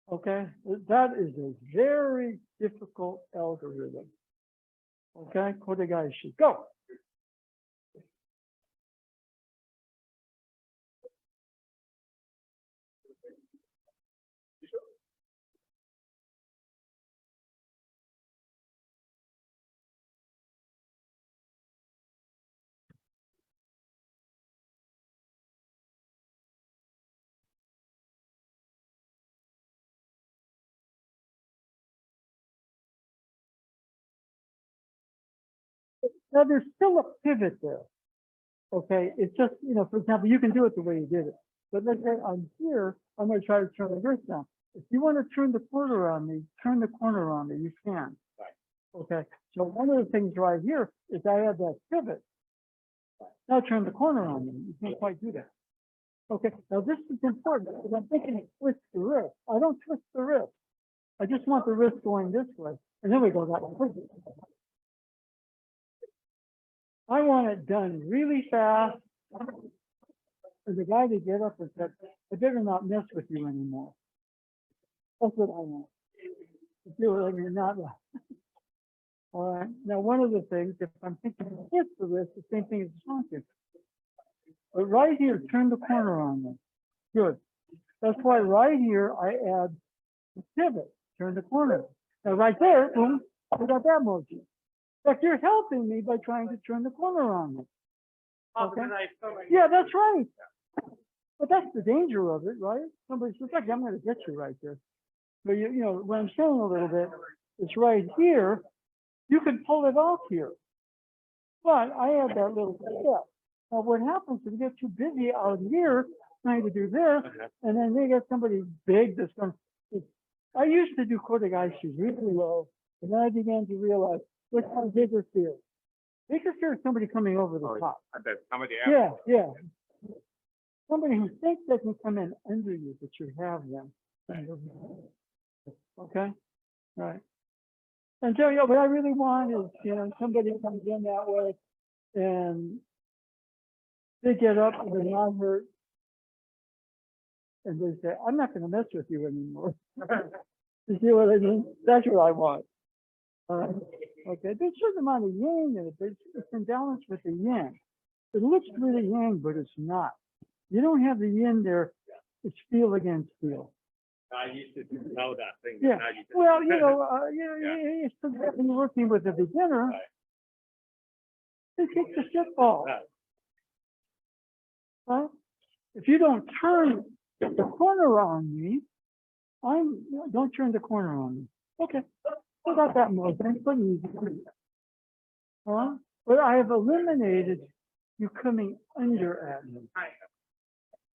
Okay, that is a very difficult algorithm. Okay, Kotegaeshi, go. Now there's still a pivot there. Okay, it's just, you know, for example, you can do it the way you did it. But let's say I'm here, I'm going to try to turn the wrist down. If you want to turn the corner on me, turn the corner on me, you can. Okay, so one of the things right here is I have that pivot. Now turn the corner on me. You can't quite do that. Okay, now this is important because I'm thinking of twist the wrist. I don't twist the wrist. I just want the wrist going this way. And then we go that way. I want it done really fast. For the guy to get up and say, I better not mess with you anymore. That's what I want. You do it like you're not. All right. Now, one of the things, if I'm thinking of twist the wrist, the same thing as honking. But right here, turn the corner on me. Good. That's why right here, I add the pivot, turn the corner. Now, right there, boom, I got that motion. But you're helping me by trying to turn the corner on me. Okay? Yeah, that's right. But that's the danger of it, right? Somebody says, like, I'm going to get you right there. But you know, what I'm saying a little bit, it's right here. You can pull it off here. But I have that little step. Now, what happens if you get too busy out here trying to do this, and then they get somebody big that's going to. I used to do Kotegaeshi really low, and then I began to realize what's called bigger fear. Bigger fear is somebody coming over the top. I bet somebody Yeah, yeah. Somebody who thinks they can come in under you, but you have them. Okay, right. And so, you know, what I really want is, you know, somebody comes in that way and they get up and they're not hurt. And they say, I'm not going to mess with you anymore. You see what I mean? That's what I want. Okay, there's a certain amount of yin in it, but it's in balance with the yin. It looks really yang, but it's not. You don't have the yin there. It's steel against steel. I used to know that thing. Yeah. Now you just- Well, Yeah. when you're working with a beginner, Right. they kick the shit ball. Right. Right? If you don't turn the corner on me, don't turn the corner on me. Okay. I got that motion. Pretty easy. Huh? But I have eliminated you coming under at me.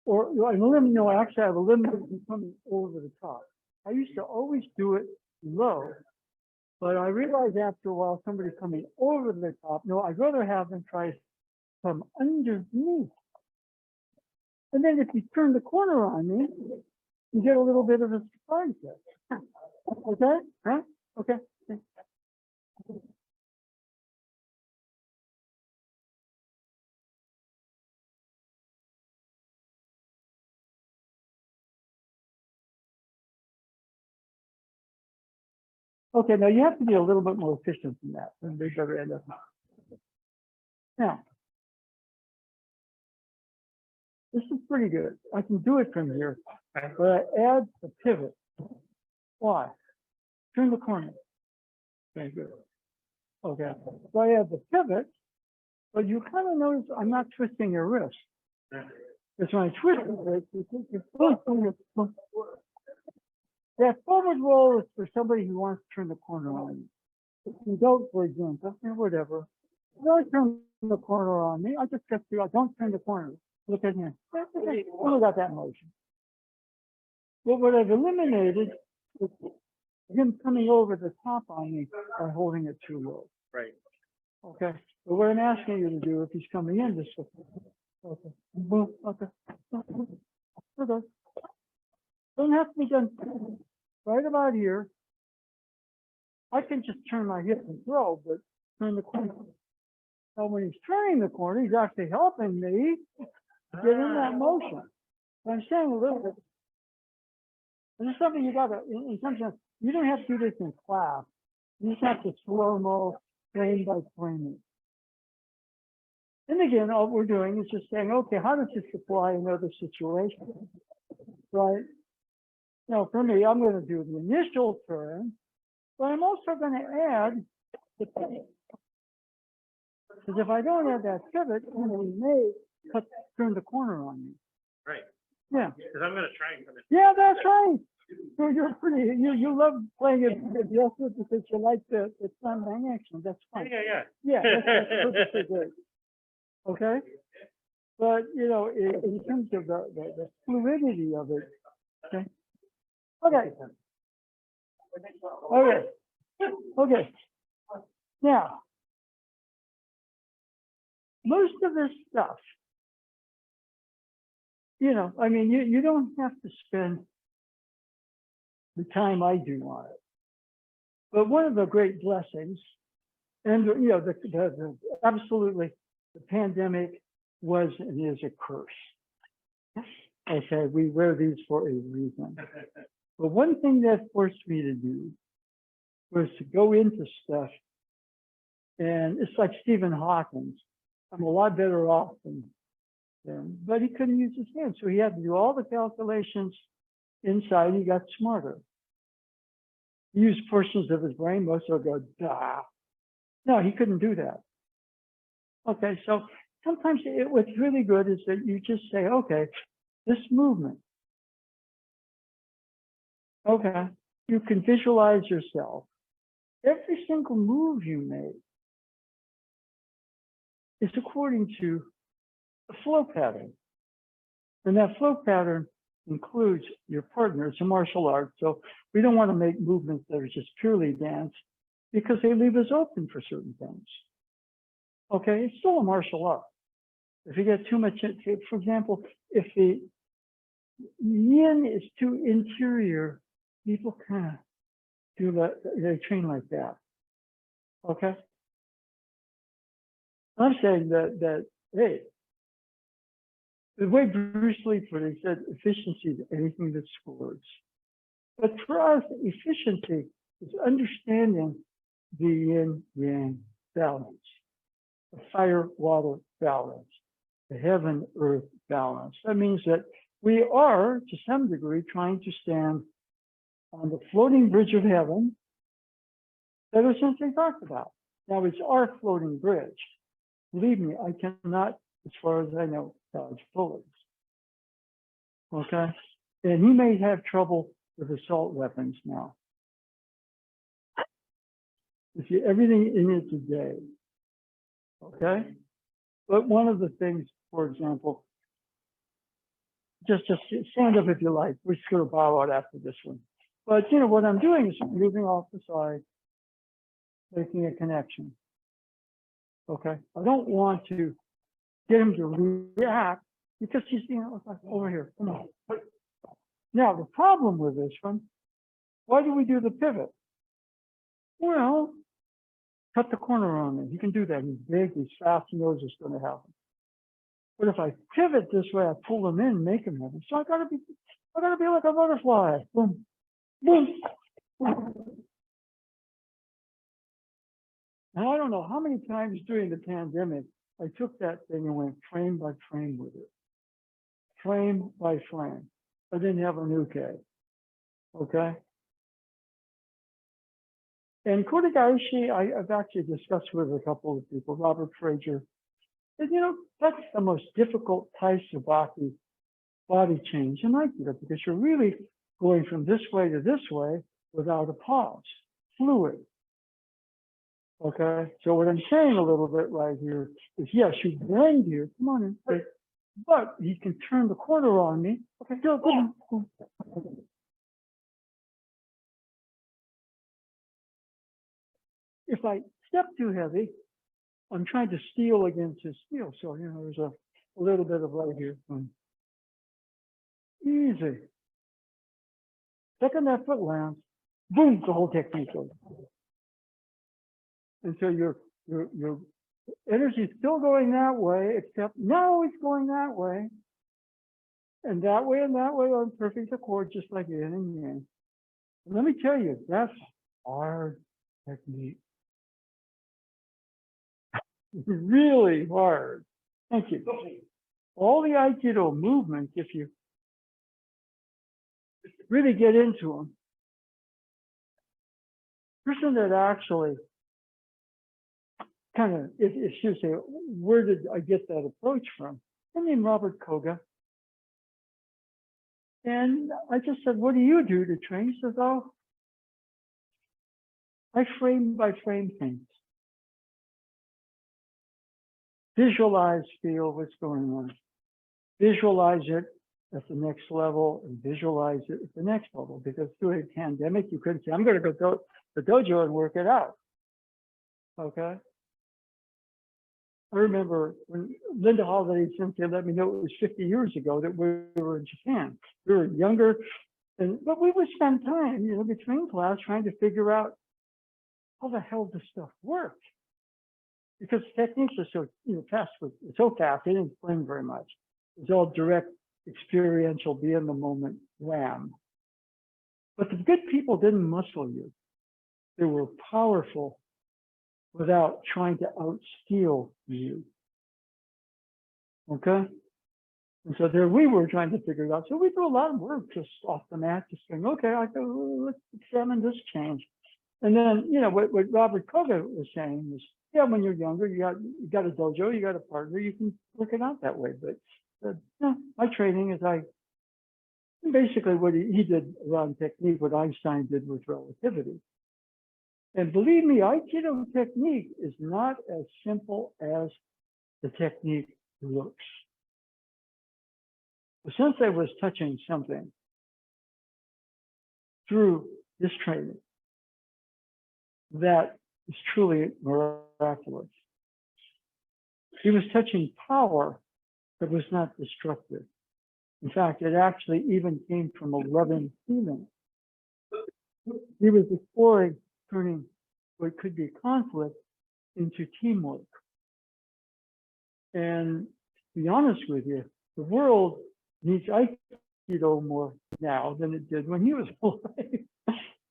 Or no, actually I've eliminated you coming over the top. I used to always do it low, but I realized after a while somebody coming over the top. No, I'd rather have them try to come underneath. And then if you turn the corner on me, you get a little bit of a surprise there. Okay? Huh? Okay. Okay, now you have to be a little bit more efficient than that. And they better end up. Now, this is pretty good. I can do it from here, but I add the pivot. Why? Turn the corner. Very good. Okay, so I add the pivot, but you kind of notice I'm not twisting your wrist. Because when I twist the wrist, you think you're that forward roll is for somebody who wants to turn the corner on you. If you don't, for example, whatever, don't turn the corner on me. I just get you. I don't turn the corner. Look at me. Look at that motion. But what I've eliminated is him coming over the top on me by holding it too low. Right. Okay. But what I'm asking you to do, if he's coming in, just okay. Boom. Okay. Okay. Don't have to be done right about here. I can just turn my hip and throw, but turn the corner. So when he's turning the corner, he's actually helping me get in that motion. So I'm saying a little bit. And it's something you gotta, in some sense, you don't have to do this in class. You just have to slow-mo, frame by frame. And again, all we're doing is just saying, okay, how does this apply in other situations? Right? Now, for me, I'm going to do the initial turn, but I'm also going to add the pivot. Because if I don't add that pivot, he may turn the corner on me. Right. Yeah. Because I'm gonna try and come in. Yeah, that's right. So you're pretty, you love playing it aggressive because you like the slam bang action. That's fine. Yeah. Yeah, that's perfectly good. Okay? But, you know, in terms of the fluidity of it, okay? Okay. Okay. Okay. Now, most of this stuff, you know, I mean, you don't have to spend the time I do on it. But one of the great blessings, and you know, the absolutely, the pandemic was and is a curse. Okay, we wear these for a reason. But one thing that forced me to do was to go into stuff, and it's like Stephen Hawking. I'm a lot better off than him, but he couldn't use his hands, so he had to do all the calculations inside. He got smarter. He used portions of his brain, most of it go, "Dah." No, he couldn't do that. Okay, so sometimes what's really good is that you just say, okay, this movement. Okay, you can visualize yourself. Every single move you make is according to a flow pattern. And that flow pattern includes your partner. It's a martial art, so we don't want to make movements that are just purely dance because they leave us open for certain things. Okay, it's still a martial art. If you get too much, for example, if the yin is too interior, people kind of do that, they train like that. Okay? I'm saying that hey, the way Bruce Lee put it, he said efficiency is anything that scores. But for us, efficiency is understanding the yin yang balance, the fire water balance. the heaven-earth balance. That means that we are, to some degree, trying to stand on the floating bridge of heaven that was simply talked about. Now, it's our floating bridge. Believe me, I cannot, as far as I know, dodge bullets. Okay? And he may have trouble with assault weapons now. You see everything in it today. Okay? But one of the things, for example, just stand up if you like. We're just going to bow out after this one. But, you know, what I'm doing is moving off the side, making a connection. Okay? I don't want to get him to react because he's, you know, like, over here. Come on. Now, the problem with this one, why do we do the pivot? Well, cut the corner on me. He can do that. He's big, he's fast, he knows it's going to happen. But if I pivot this way, I pull him in, make him happen. So I gotta be like a butterfly. Boom, boom. And I don't know how many times during the pandemic I took that thing and went frame by frame with it. Frame by frame. I didn't have a new K. Okay. And Kotegaeshi, I've actually discussed with a couple of people, Robert Frazier. And, you know, that's the most difficult type of body change in Aikido because you're really going from this way to this way without a pause, fluid. Okay, so what I'm saying a little bit right here is, yes, you bend here, come on in, but he can turn the corner on me. Okay, go, boom. If I step too heavy, I'm trying to steal against his steel. So, you know, there's a little bit of right here. Easy. Second that foot lands, boom, the whole technique goes. And so your energy is still going that way, except now it's going that way. And that way are in perfect accord, just like yin and yang. Let me tell you, that's hard technique. Really hard. Thank you. All the Aikido movements, if you really get into them, person that actually kind of, if you say, where did I get that approach from? I named Robert Koga. And I just said, what do you do to train? He says, oh, I frame by frame things. Visualize, feel what's going on. Visualize it at the next level and visualize it at the next level. Because through a pandemic, you couldn't say, I'm going to go to the dojo and work it out. Okay? I remember when Linda Holiday Sensei let me know it was 50 years ago that we were in Japan. We were younger, but we would spend time, you know, between class trying to figure out how the hell this stuff worked. Because techniques are so, you know, fast, so fast, they didn't explain very much. It was all direct, experiential, be in the moment, wham. But the good people didn't muscle you. They were powerful without trying to outsteal you. Okay? And so there we were trying to figure it out. So we do a lot of work just off the mat, just saying, okay, I go, let's examine this change. And then, you know, what Robert Koga was saying was, yeah, when you're younger, you got a dojo, you got a partner, you can work it out that way. But no, my training is basically what he did around technique, what Einstein did with relativity. And believe me, Aikido technique is not as simple as the technique looks. The sensei was touching something through this training that is truly miraculous. He was touching power that was not destructive. In fact, it actually even came from a loving feeling. He was exploring turning what could be conflict into teamwork. And to be honest with you, the world needs Aikido more now than it did when he was alive,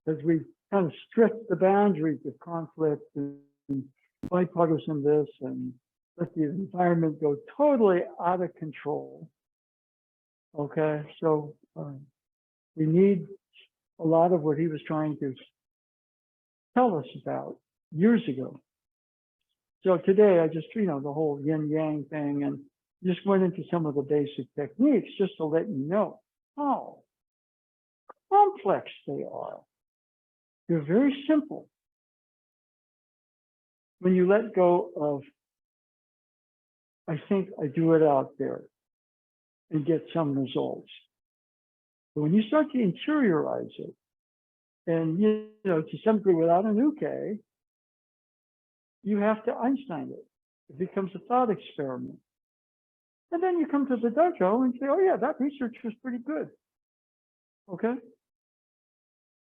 because we kind of stretched the boundaries of conflict and bipartisan this and let the environment go totally out of control. Okay, so we need a lot of what he was trying to tell us about years ago. So today I just, the whole yin yang thing, and just went into some of the basic techniques just to let you know how complex they are. They're very simple when you let go of, I think I do it out there and get some results. But when you start to interiorize it, and to some degree without an uke, you have to Einstein it. It becomes a thought experiment. And then you come to the dojo and say, oh yeah, that research was pretty good. Okay?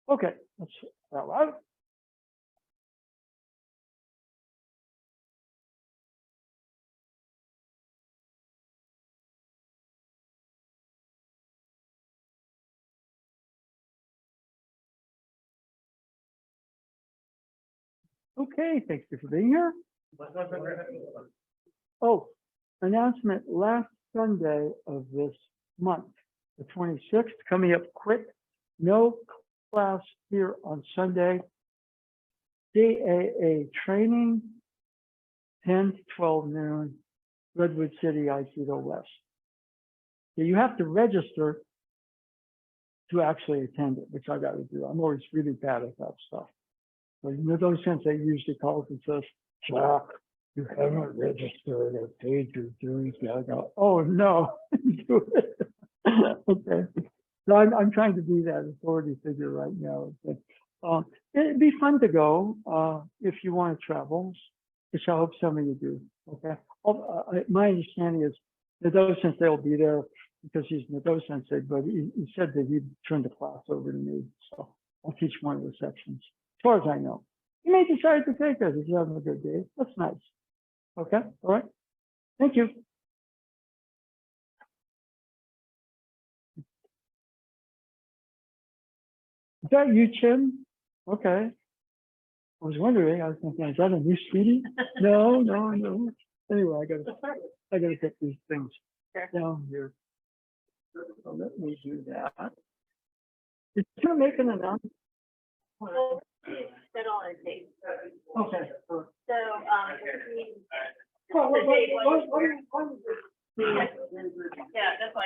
Okay, that's all right. Okay, thank you for being here. Oh, announcement last Sunday of this month, the 26th, coming up quick. No class here on Sunday. DAA training, 10 to 12 noon, Redwood City, Aikido West. So you have to register to actually attend it, which I got to do. I'm always really bad at that stuff. So those sensei usually calls and says, Jack, you haven't registered or paid your dues. I go, oh no, do it. Okay. So I'm trying to be that authority figure right now. But, it'd be fun to go if you want to travel, which I hope some of you do. Okay. My understanding is Nado Sensei will be there because he's Nado Sensei, but he said that he'd turn the class over to me. So I'll teach one of the sections. As far as I know, you may decide to take it if you're having a good day. That's nice. Okay, all right. Thank you. Is that you, Chin? Okay. I was wondering. I was thinking, is that a new sweetie? No. Anyway, I gotta get these things down here. So let me do that. Did you make an announcement? That all it takes. Okay. So, yeah, that's why.